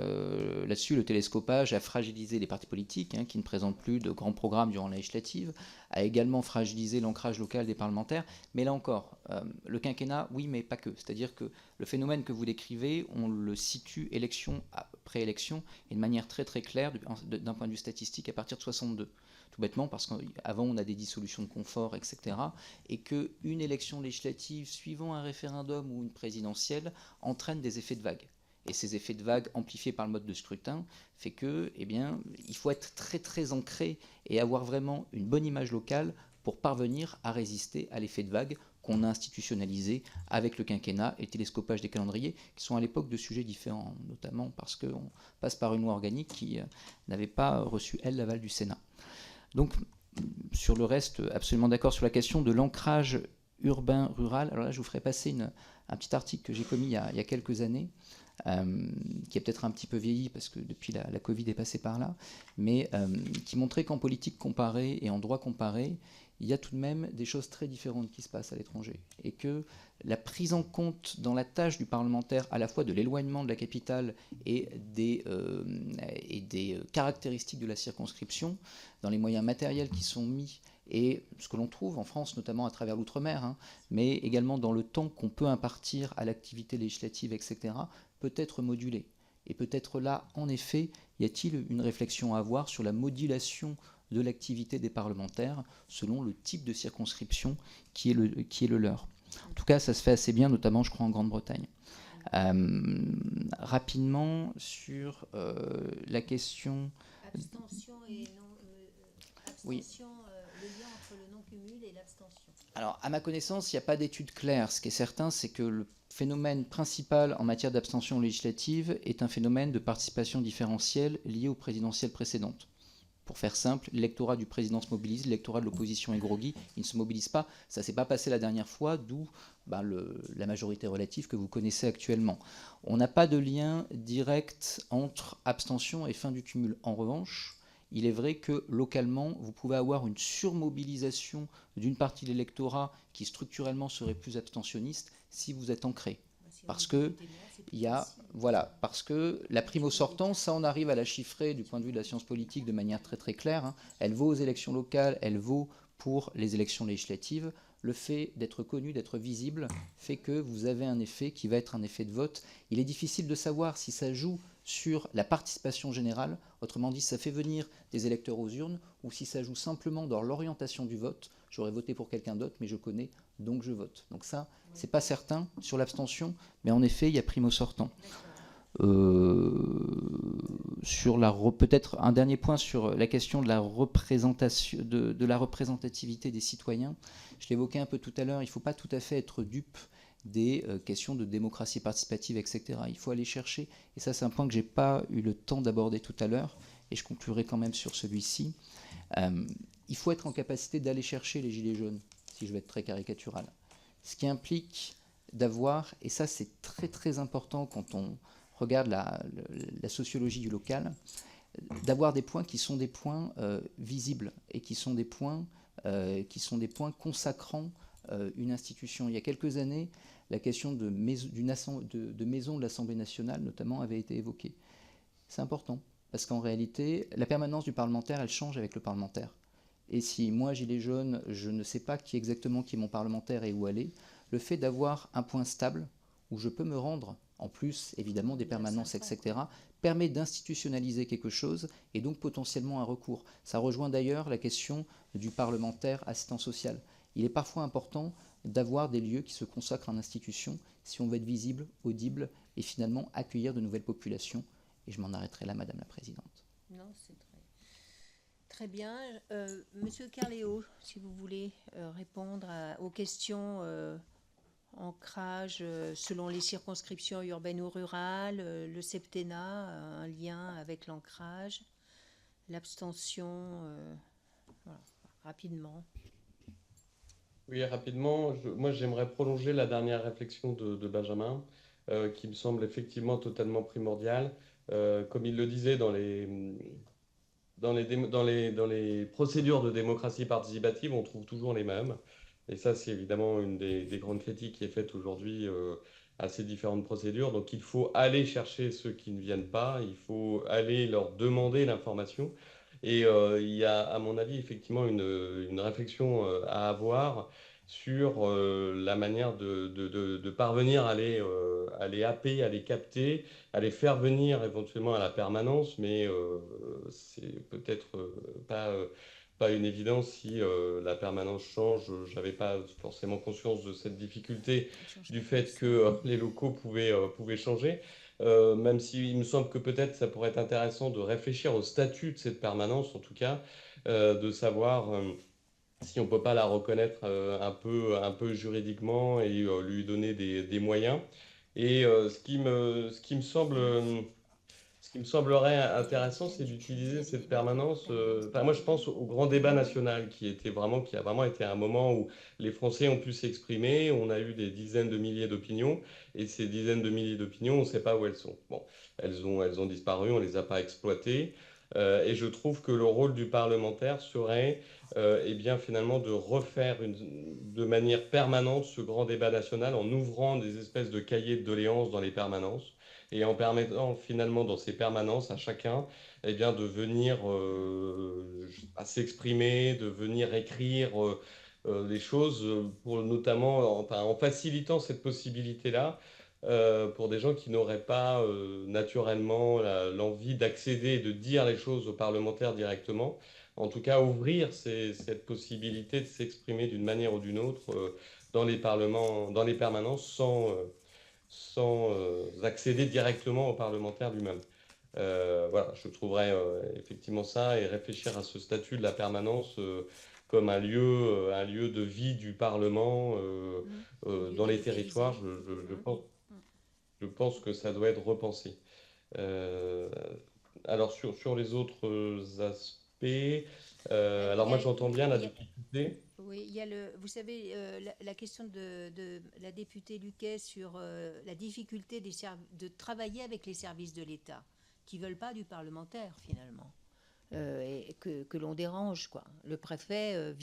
là-dessus, le télescopage a fragilisé les partis politiques qui ne présentent plus de grands programmes durant la législative, a également fragilisé l'ancrage local des parlementaires. Mais là encore, le quinquennat, oui, mais pas que. C'est-à-dire que le phénomène que vous décrivez, on le situe élection après élection et de manière très très claire d'un point de vue statistique à partir de 62. tout bêtement parce qu'avant on a des dissolutions de confort, etc. Et qu'une élection législative suivant un référendum ou une présidentielle entraîne des effets de vague. Et ces effets de vague amplifiés par le mode de scrutin fait que, eh bien, il faut être très très ancré et avoir vraiment une bonne image locale pour parvenir à résister à l'effet de vague qu'on a institutionnalisé avec le quinquennat et le télescopage des calendriers, qui sont à l'époque de sujets différents, notamment parce qu'on passe par une loi organique qui n'avait pas reçu, elle, l'aval du Sénat. Donc, sur le reste, absolument d'accord sur la question de l'ancrage urbain-rural. Alors là, je vous ferai passer un petit article que j'ai commis il y a quelques années, qui est peut-être un petit peu vieilli parce que depuis la Covid est passée par là, mais qui montrait qu'en politique comparée et en droit comparé, il y a tout de même des choses très différentes qui se passent à l'étranger. Et que la prise en compte dans la tâche du parlementaire, à la fois de l'éloignement de la capitale et des caractéristiques de la circonscription, dans les moyens matériels qui sont mis, et ce que l'on trouve en France, notamment à travers l'outre-mer, mais également dans le temps qu'on peut impartir à l'activité législative, etc., peut être modulé. Et peut-être là, en effet, y a-t-il une réflexion à avoir sur la modulation de l'activité des parlementaires selon le type de circonscription qui est le leur. En tout cas, ça se fait assez bien, notamment, je crois, en Grande-Bretagne. Rapidement, sur la question... Abstention et non... abstention, oui. Le lien entre le non-cumul et l'abstention. Alors, à ma connaissance, il n'y a pas d'étude claire. Ce qui est certain, c'est que le phénomène principal en matière d'abstention législative est un phénomène de participation différentielle lié aux présidentielles précédentes. Pour faire simple, l'électorat du président se mobilise, l'électorat de l'opposition est groggy, il ne se mobilise pas. Ça ne s'est pas passé la dernière fois, d'où la majorité relative que vous connaissez actuellement. On n'a pas de lien direct entre abstention et fin du cumul. En revanche, il est vrai que localement, vous pouvez avoir une surmobilisation d'une partie de l'électorat qui structurellement serait plus abstentionniste si vous êtes ancré. Parce que parce que la primo sortant, ça on arrive à la chiffrer du point de vue de la science politique de manière très très claire. Elle vaut aux élections locales, elle vaut pour les élections législatives. Le fait d'être connu, d'être visible, fait que vous avez un effet qui va être un effet de vote. Il est difficile de savoir si ça joue sur la participation générale, autrement dit, ça fait venir des électeurs aux urnes, ou si ça joue simplement dans l'orientation du vote. J'aurais voté pour quelqu'un d'autre, mais je connais, donc je vote. Donc ça, c'est pas certain sur l'abstention, mais en effet, il y a primo sortant. Peut-être un dernier point sur la question de la représentation, de la représentativité des citoyens. Je l'évoquais un peu tout à l'heure, il ne faut pas tout à fait être dupe des questions de démocratie participative, etc. Il faut aller chercher, et ça c'est un point que je n'ai pas eu le temps d'aborder tout à l'heure, et je conclurai quand même sur celui-ci. Il faut être en capacité d'aller chercher les gilets jaunes, si je vais être très caricatural. Ce qui implique d'avoir, et ça c'est très très important quand on regarde la sociologie du local, d'avoir des points qui sont des points visibles et qui sont des points consacrant une institution. Il y a quelques années, la question de maison de l'Assemblée nationale, notamment, avait été évoquée. C'est important, parce qu'en réalité, la permanence du parlementaire, elle change avec le parlementaire. Et si moi, gilet jaune, je ne sais pas qui exactement qui est mon parlementaire et où aller, le fait d'avoir un point stable, où je peux me rendre, en plus, évidemment, des permanences, etc., permet d'institutionnaliser quelque chose et donc potentiellement un recours. Ça rejoint d'ailleurs la question du parlementaire assistant social. Il est parfois important d'avoir des lieux qui se consacrent en institution si on veut être visible, audible et finalement accueillir de nouvelles populations. Et je m'en arrêterai là, Madame la Présidente. Non, c'est très bien. Monsieur Carléo, si vous voulez répondre aux questions ancrage selon les circonscriptions urbaines ou rurales, le septennat, un lien avec l'ancrage, l'abstention, voilà, rapidement. Oui, rapidement, moi j'aimerais prolonger la dernière réflexion de Benjamin, qui me semble effectivement totalement primordiale. Comme il le disait dans les procédures de démocratie participative, on trouve toujours les mêmes. Et ça, c'est évidemment une des grandes critiques qui est faite aujourd'hui à ces différentes procédures. Donc il faut aller chercher ceux qui ne viennent pas, il faut aller leur demander l'information. Et il y a, à mon avis, effectivement une réflexion à avoir sur la manière de parvenir à les happer, à les capter, à les faire venir éventuellement à la permanence, mais c'est peut-être pas une évidence si la permanence change. J'avais pas forcément conscience de cette difficulté du fait que les locaux pouvaient changer. Même s'il me semble que peut-être ça pourrait être intéressant de réfléchir au statut de cette permanence, en tout cas, de savoir si on ne peut pas la reconnaître un peu juridiquement et lui donner des moyens. Et ce qui me semblerait intéressant, c'est d'utiliser cette permanence. Enfin, moi, je pense au grand débat national qui a vraiment été un moment où les Français ont pu s'exprimer. On a eu des dizaines de milliers d'opinions, et ces dizaines de milliers d'opinions, on ne sait pas où elles sont. Bon, elles ont disparu, on ne les a pas exploitées. Et je trouve que le rôle du parlementaire serait, eh bien, finalement, de refaire de manière permanente ce grand débat national en ouvrant des espèces de cahiers de doléances dans les permanences et en permettant finalement dans ces permanences à chacun, eh bien, de venir à s'exprimer, de venir écrire les choses, pour notamment en facilitant cette possibilité-là pour des gens qui n'auraient pas naturellement l'envie d'accéder et de dire les choses aux parlementaires directement. En tout cas, ouvrir cette possibilité de s'exprimer d'une manière ou d'une autre dans les parlements, dans les permanences sans accéder directement au parlementaire lui-même. Voilà, je trouverais effectivement ça et réfléchir à ce statut de la permanence comme un lieu de vie du Parlement dans les territoires. Je pense que ça doit être repensé. Euh, alors sur les autres aspects, alors moi j'entends bien la difficulté. Oui, il y a vous savez, la question de la députée Luquet sur la difficulté de travailler avec les services de l'État, qui ne veulent pas du parlementaire finalement, et que l'on dérange, quoi. Le préfet,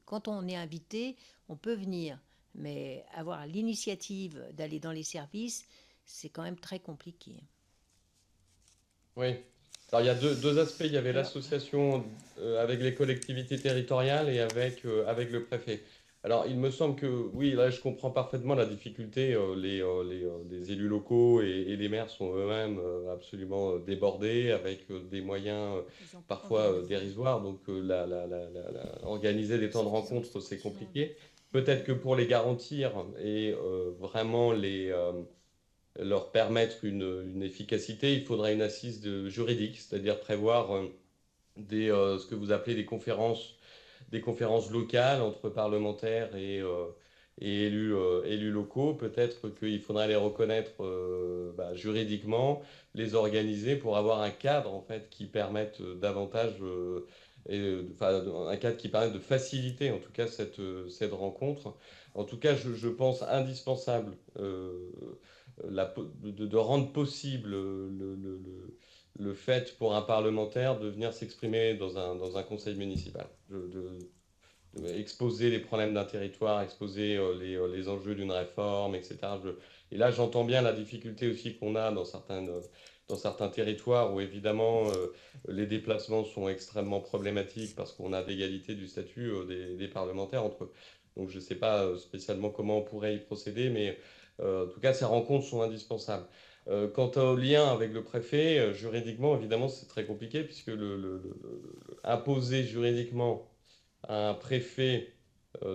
quand on est invité, on peut venir, mais avoir l'initiative d'aller dans les services, c'est quand même très compliqué. Oui. Alors il y a deux aspects. Il y avait l'association avec les collectivités territoriales et avec le préfet. Alors il me semble que oui, là je comprends parfaitement la difficulté. Les élus locaux et les maires sont eux-mêmes absolument débordés avec des moyens parfois dérisoires. Donc organiser des temps de rencontre, c'est compliqué. Peut-être que pour les garantir et vraiment leur permettre une efficacité, il faudrait une assise juridique, c'est-à-dire prévoir ce que vous appelez des conférences locales entre parlementaires et élus locaux. Peut-être qu'il faudrait les reconnaître juridiquement, les organiser pour avoir un cadre en fait qui permette davantage, un cadre qui permette de faciliter en tout cas cette rencontre. En tout cas, je pense indispensable de rendre possible le fait pour un parlementaire de venir s'exprimer dans un conseil municipal, exposer les problèmes d'un territoire, exposer les enjeux d'une réforme, etc. Et là, j'entends bien la difficulté aussi qu'on a dans certains territoires où évidemment les déplacements sont extrêmement problématiques parce qu'on a l'égalité du statut des parlementaires entre eux. Donc je ne sais pas spécialement comment on pourrait y procéder, mais en tout cas, ces rencontres sont indispensables. Quant au lien avec le préfet, juridiquement, évidemment, c'est très compliqué puisque imposer juridiquement à un préfet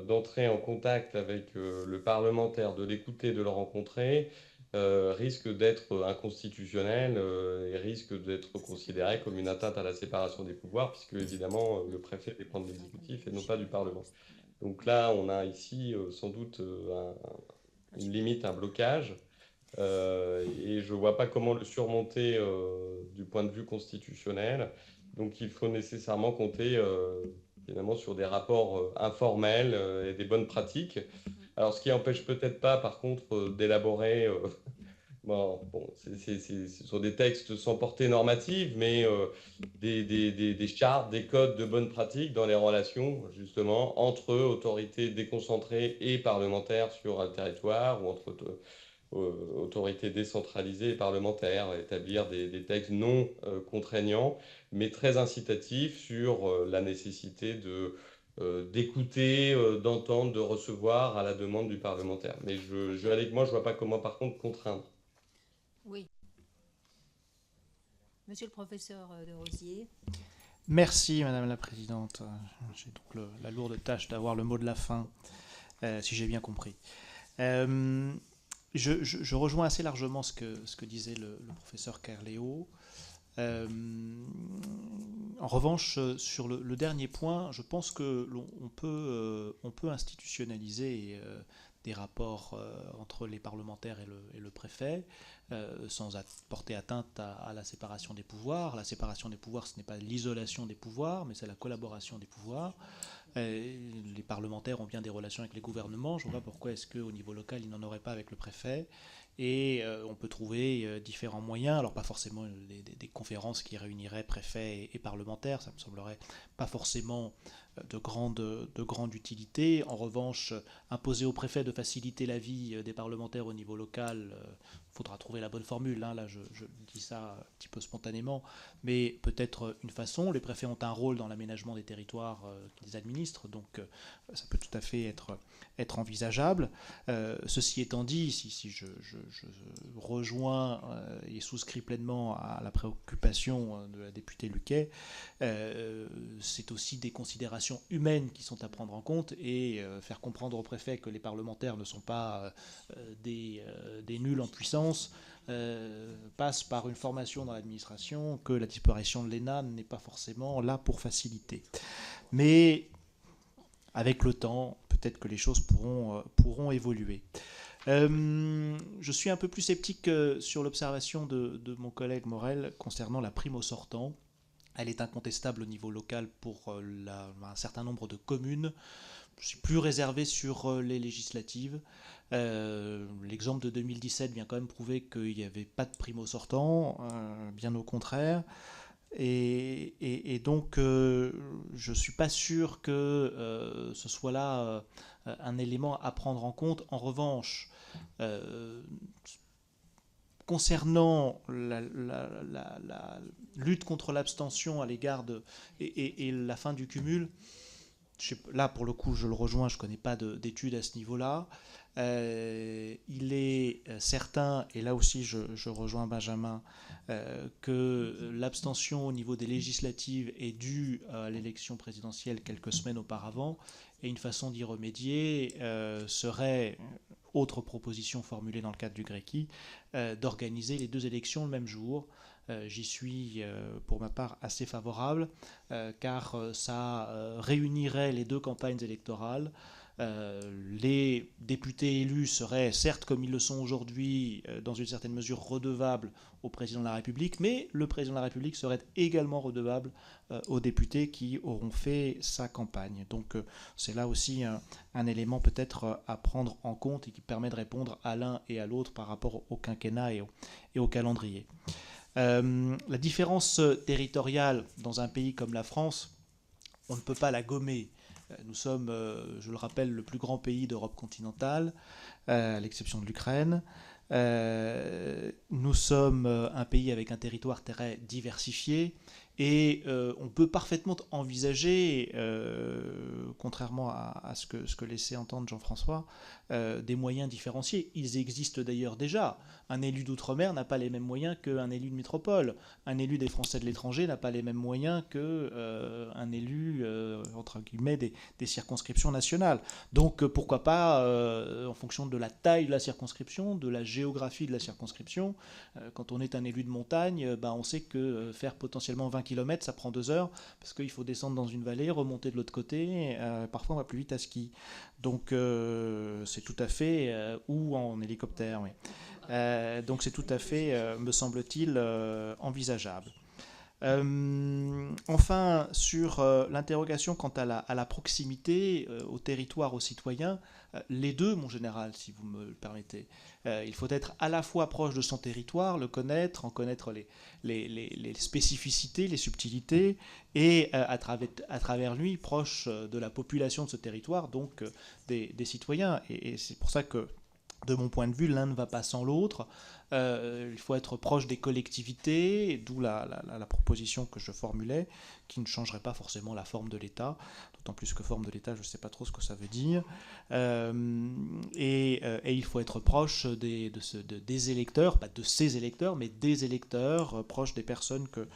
d'entrer en contact avec le parlementaire, de l'écouter, de le rencontrer, risque d'être inconstitutionnel et risque d'être considéré comme une atteinte à la séparation des pouvoirs puisque, évidemment, le préfet dépend de l'exécutif et non pas du Parlement. Donc là, on a ici sans doute une limite, un blocage, et je ne vois pas comment le surmonter du point de vue constitutionnel. Donc il faut nécessairement compter finalement sur des rapports informels et des bonnes pratiques. Alors ce qui n'empêche peut-être pas par contre d'élaborer, ce sont des textes sans portée normative, mais des chartes, des codes de bonnes pratiques dans les relations justement entre autorités déconcentrées et parlementaires sur un territoire ou entre autorités décentralisées et parlementaires, établir des textes non contraignants, mais très incitatifs sur la nécessité d'écouter, d'entendre, de recevoir à la demande du parlementaire. Mais juridiquement, je ne vois pas comment par contre contraindre. Oui. Monsieur le professeur de Rosier. Merci Madame la Présidente. J'ai donc la lourde tâche d'avoir le mot de la fin, si j'ai bien compris. Je rejoins assez largement ce que disait le professeur Kerléo. En revanche, sur le dernier point, je pense que on peut institutionnaliser des rapports entre les parlementaires et le préfet, sans porter atteinte à la séparation des pouvoirs. La séparation des pouvoirs, ce n'est pas l'isolation des pouvoirs, mais c'est la collaboration des pouvoirs. Les parlementaires ont bien des relations avec les gouvernements. Je ne vois pas pourquoi est-ce qu'au niveau local, ils n'en auraient pas avec le préfet. Et on peut trouver différents moyens, alors pas forcément des conférences qui réuniraient préfets et parlementaires, ça me semblerait pas forcément de grande utilité. En revanche, imposer au préfet de faciliter la vie des parlementaires au niveau local, il faudra trouver la bonne formule, hein. Là je dis ça un petit peu spontanément, mais peut-être une façon. Les préfets ont un rôle dans l'aménagement des territoires qu'ils administrent, donc ça peut tout à fait être envisageable. Ceci étant dit, si je rejoins et souscris pleinement à la préoccupation de la députée Luquet, c'est aussi des considérations humaines qui sont à prendre en compte, et faire comprendre au préfet que les parlementaires ne sont pas des nuls en puissance passe par une formation dans l'administration que la disparition de l'ENA n'est pas forcément là pour faciliter. Mais avec le temps, peut-être que les choses pourront évoluer. Je suis un peu plus sceptique sur l'observation de mon collègue Morel concernant la prime au sortant. Elle est incontestable au niveau local pour un certain nombre de communes. Je suis plus réservé sur les législatives. L'exemple de 2017 vient quand même prouver qu'il n'y avait pas de prime au sortant, bien au contraire. Et donc, je ne suis pas sûr que ce soit là un élément à prendre en compte. En revanche, concernant la lutte contre l'abstention à l'égard et la fin du cumul, là pour le coup je le rejoins, je ne connais pas d'études à ce niveau-là. Il est certain, et là aussi je rejoins Benjamin, que l'abstention au niveau des législatives est due à l'élection présidentielle quelques semaines auparavant, et une façon d'y remédier serait, autre proposition formulée dans le cadre du GRECI, d'organiser les deux élections le même jour. J'y suis pour ma part assez favorable, car ça réunirait les deux campagnes électorales. Les députés élus seraient, certes comme ils le sont aujourd'hui, dans une certaine mesure redevables au président de la République, mais le président de la République serait également redevable aux députés qui auront fait sa campagne. Donc c'est là aussi un élément peut-être à prendre en compte et qui permet de répondre à l'un et à l'autre par rapport au quinquennat et au calendrier. La différence territoriale dans un pays comme la France, on ne peut pas la gommer. Nous sommes, je le rappelle, le plus grand pays d'Europe continentale, à l'exception de l'Ukraine. Nous sommes un pays avec un territoire très diversifié, et on peut parfaitement envisager, contrairement à ce que laissait entendre Jean-François, des moyens différenciés. Ils existent d'ailleurs déjà. Un élu d'outre-mer n'a pas les mêmes moyens qu'un élu de métropole. Un élu des Français de l'étranger n'a pas les mêmes moyens qu'un élu, entre guillemets, des circonscriptions nationales. Donc pourquoi pas, en fonction de la taille de la circonscription, de la géographie de la circonscription, quand on est un élu de montagne, on sait que faire potentiellement 20 km, ça prend 2 heures, parce qu'il faut descendre dans une vallée, remonter de l'autre côté, parfois on va plus vite à ski. Donc c'est tout à fait, ou en hélicoptère, oui. Donc c'est tout à fait, me semble-t-il, envisageable. Enfin, sur l'interrogation quant à la proximité, au territoire, aux citoyens, les deux, mon général, si vous me le permettez. Il faut être à la fois proche de son territoire, le connaître, en connaître les spécificités, les subtilités, et à travers lui, proche de la population de ce territoire, donc des citoyens. Et c'est pour ça que De mon point de vue, l'un ne va pas sans l'autre. Il faut être proche des collectivités, d'où la proposition que je formulais, qui ne changerait pas forcément la forme de l'État, d'autant plus que forme de l'État, je ne sais pas trop ce que ça veut dire. Et il faut être proche des électeurs, pas de ces électeurs, mais des électeurs, proche des personnes que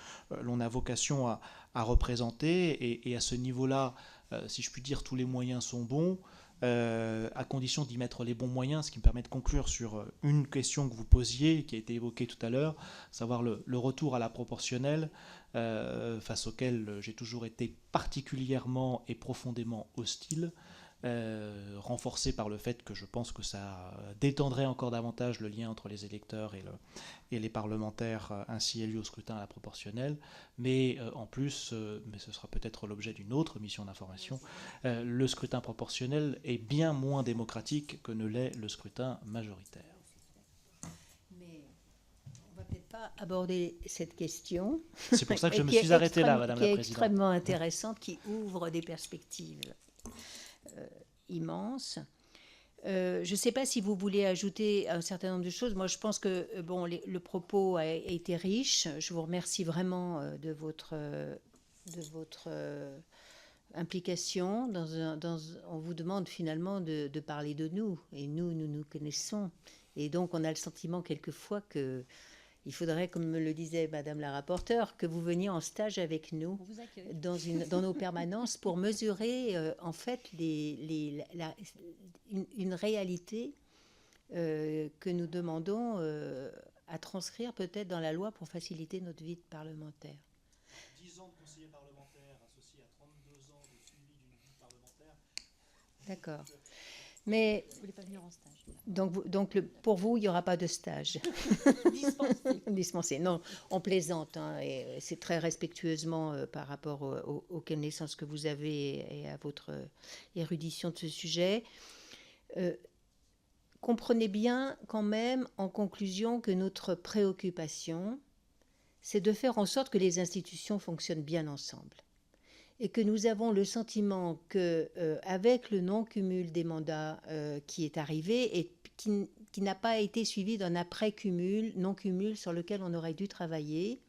l'on a vocation à représenter. Et à ce niveau-là, si je puis dire, tous les moyens sont bons. À condition d'y mettre les bons moyens, ce qui me permet de conclure sur une question que vous posiez, qui a été évoquée tout à l'heure, savoir le retour à la proportionnelle, face auquel j'ai toujours été particulièrement et profondément hostile, renforcé par le fait que je pense que ça détendrait encore davantage le lien entre les électeurs et les parlementaires ainsi élus au scrutin à la proportionnelle. Mais en plus, mais ce sera peut-être l'objet d'une autre mission d'information, le scrutin proportionnel est bien moins démocratique que ne l'est le scrutin majoritaire. Mais on va peut-être pas aborder cette question. C'est pour ça que je me suis arrêté là, Madame la Présidente. Qui est extrêmement intéressante, qui ouvre des perspectives immense. Je ne sais pas si vous voulez ajouter un certain nombre de choses. Moi, je pense que le propos a été riche. Je vous remercie vraiment de votre implication. On vous demande finalement de parler de nous. Et nous connaissons. Et donc, on a le sentiment quelquefois que il faudrait, comme me le disait Madame la rapporteure, que vous veniez en stage avec nous dans nos permanences pour mesurer en fait une réalité que nous demandons à transcrire peut-être dans la loi pour faciliter notre vie de parlementaire. 10 ans de conseiller parlementaire associé à 32 ans de suivi d'une vie parlementaire. D'accord. Mais vous voulez pas venir en stage. Donc pour vous, il n'y aura pas de stage. Dispensé. Non, on plaisante. Hein, et c'est très respectueusement par rapport aux connaissances que vous avez et à votre érudition de ce sujet. Comprenez bien quand même, en conclusion, que notre préoccupation, c'est de faire en sorte que les institutions fonctionnent bien ensemble. Et que nous avons le sentiment qu'avec le non-cumul des mandats qui est arrivé et qui n'a pas été suivi d'un après-cumul, non-cumul sur lequel on aurait dû travailler,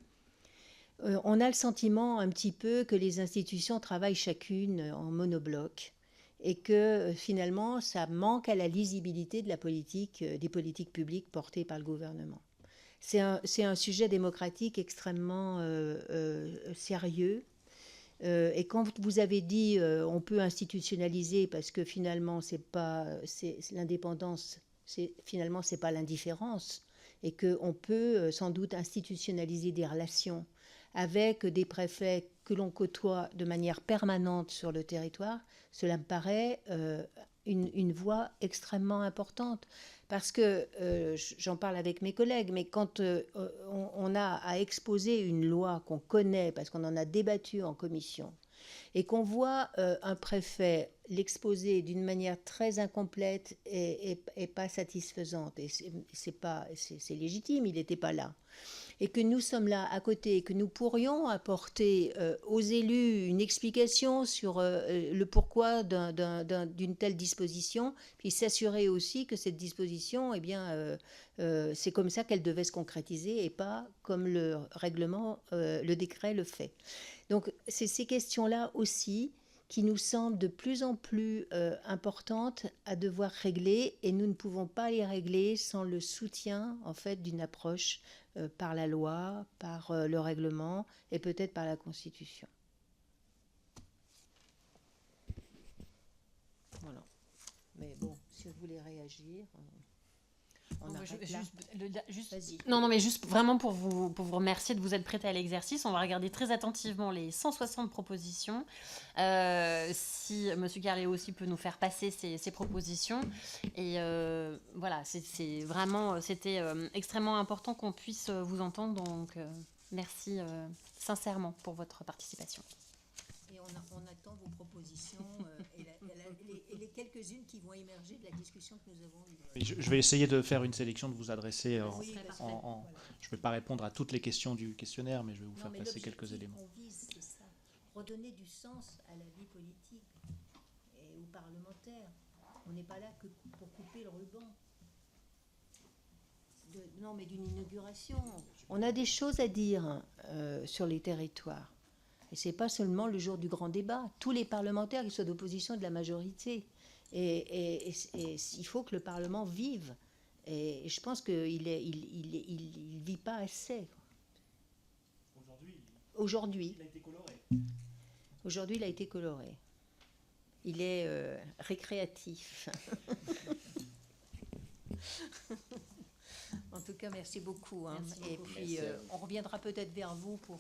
on a le sentiment un petit peu que les institutions travaillent chacune en monobloc et que finalement ça manque à la lisibilité de la politique, des politiques publiques portées par le gouvernement. C'est un sujet démocratique extrêmement sérieux. Et quand vous avez dit on peut institutionnaliser parce que finalement c'est l'indépendance, finalement c'est pas l'indifférence, et qu'on peut sans doute institutionnaliser des relations avec des préfets que l'on côtoie de manière permanente sur le territoire, cela me paraît une voie extrêmement importante. Parce que, j'en parle avec mes collègues, mais quand on a à exposer une loi qu'on connaît, parce qu'on en a débattu en commission, et qu'on voit un préfet l'exposer d'une manière très incomplète et pas satisfaisante, et c'est légitime, il n'était pas là, et que nous sommes là à côté, et que nous pourrions apporter aux élus une explication sur le pourquoi d'une telle disposition, puis s'assurer aussi que cette disposition, eh bien, c'est comme ça qu'elle devait se concrétiser et pas comme le règlement, le décret le fait. Donc, c'est ces questions-là aussi qui nous semblent de plus en plus importantes à devoir régler, et nous ne pouvons pas les régler sans le soutien, en fait, d'une approche par la loi, par le règlement et peut-être par la Constitution. Voilà. Mais bon, si vous voulez réagir... Mais juste vraiment pour vous remercier de vous être prêté à l'exercice. On va regarder très attentivement les 160 propositions. Si M. Carléo aussi peut nous faire passer ses propositions. Et voilà, c'était extrêmement important qu'on puisse vous entendre. Donc, merci sincèrement pour votre participation. Et on attend vos propositions et les quelques-unes qui vont émerger de la discussion que nous avons eue. Je vais essayer de faire une sélection, de vous adresser. Oui, voilà. Je ne vais pas répondre à toutes les questions du questionnaire, mais je vais vous faire passer quelques éléments. On vise, c'est ça. Redonner du sens à la vie politique et aux parlementaires. On n'est pas là que pour couper le ruban. non, mais d'une inauguration. On a des choses à dire sur les territoires. Et ce n'est pas seulement le jour du grand débat. Tous les parlementaires, qu'ils soient d'opposition ou de la majorité. Et il faut que le Parlement vive. Et je pense qu'il ne vit pas assez. Aujourd'hui, il a été coloré. Aujourd'hui, il a été coloré. Il est récréatif. En tout cas, merci beaucoup. Hein. Merci Et beaucoup. puis, on reviendra peut-être vers vous pour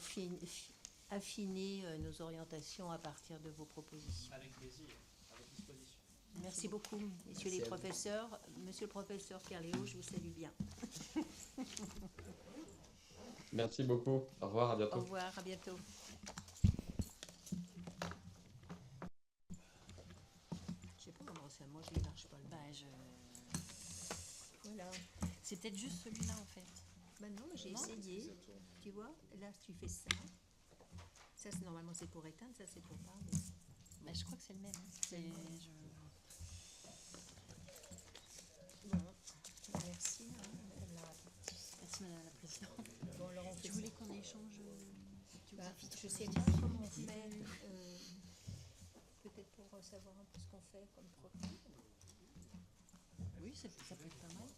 affiner nos orientations à partir de vos propositions. Avec plaisir, avec disposition. Merci beaucoup, messieurs les professeurs. Monsieur le professeur Pierre Léo, je vous salue bien. Merci beaucoup. Au revoir, à bientôt. Au revoir, à bientôt. Je sais pas comment ça, moi je ne marche pas le badge. Voilà. C'est peut-être juste celui-là en fait. Maintenant, j'ai essayé. Tu vois, là tu fais ça. Ça, normalement c'est pour éteindre, ça c'est pour parler. Bah, je crois que c'est le même. Hein. Bon, merci, hein, madame la rapporteure. Merci Madame la Présidente. Bon, alors on fait Tu voulais qu'on échange je sais pas comment on fait. Peut-être pour savoir un peu ce qu'on fait comme profil. Oui, ça peut être pas mal.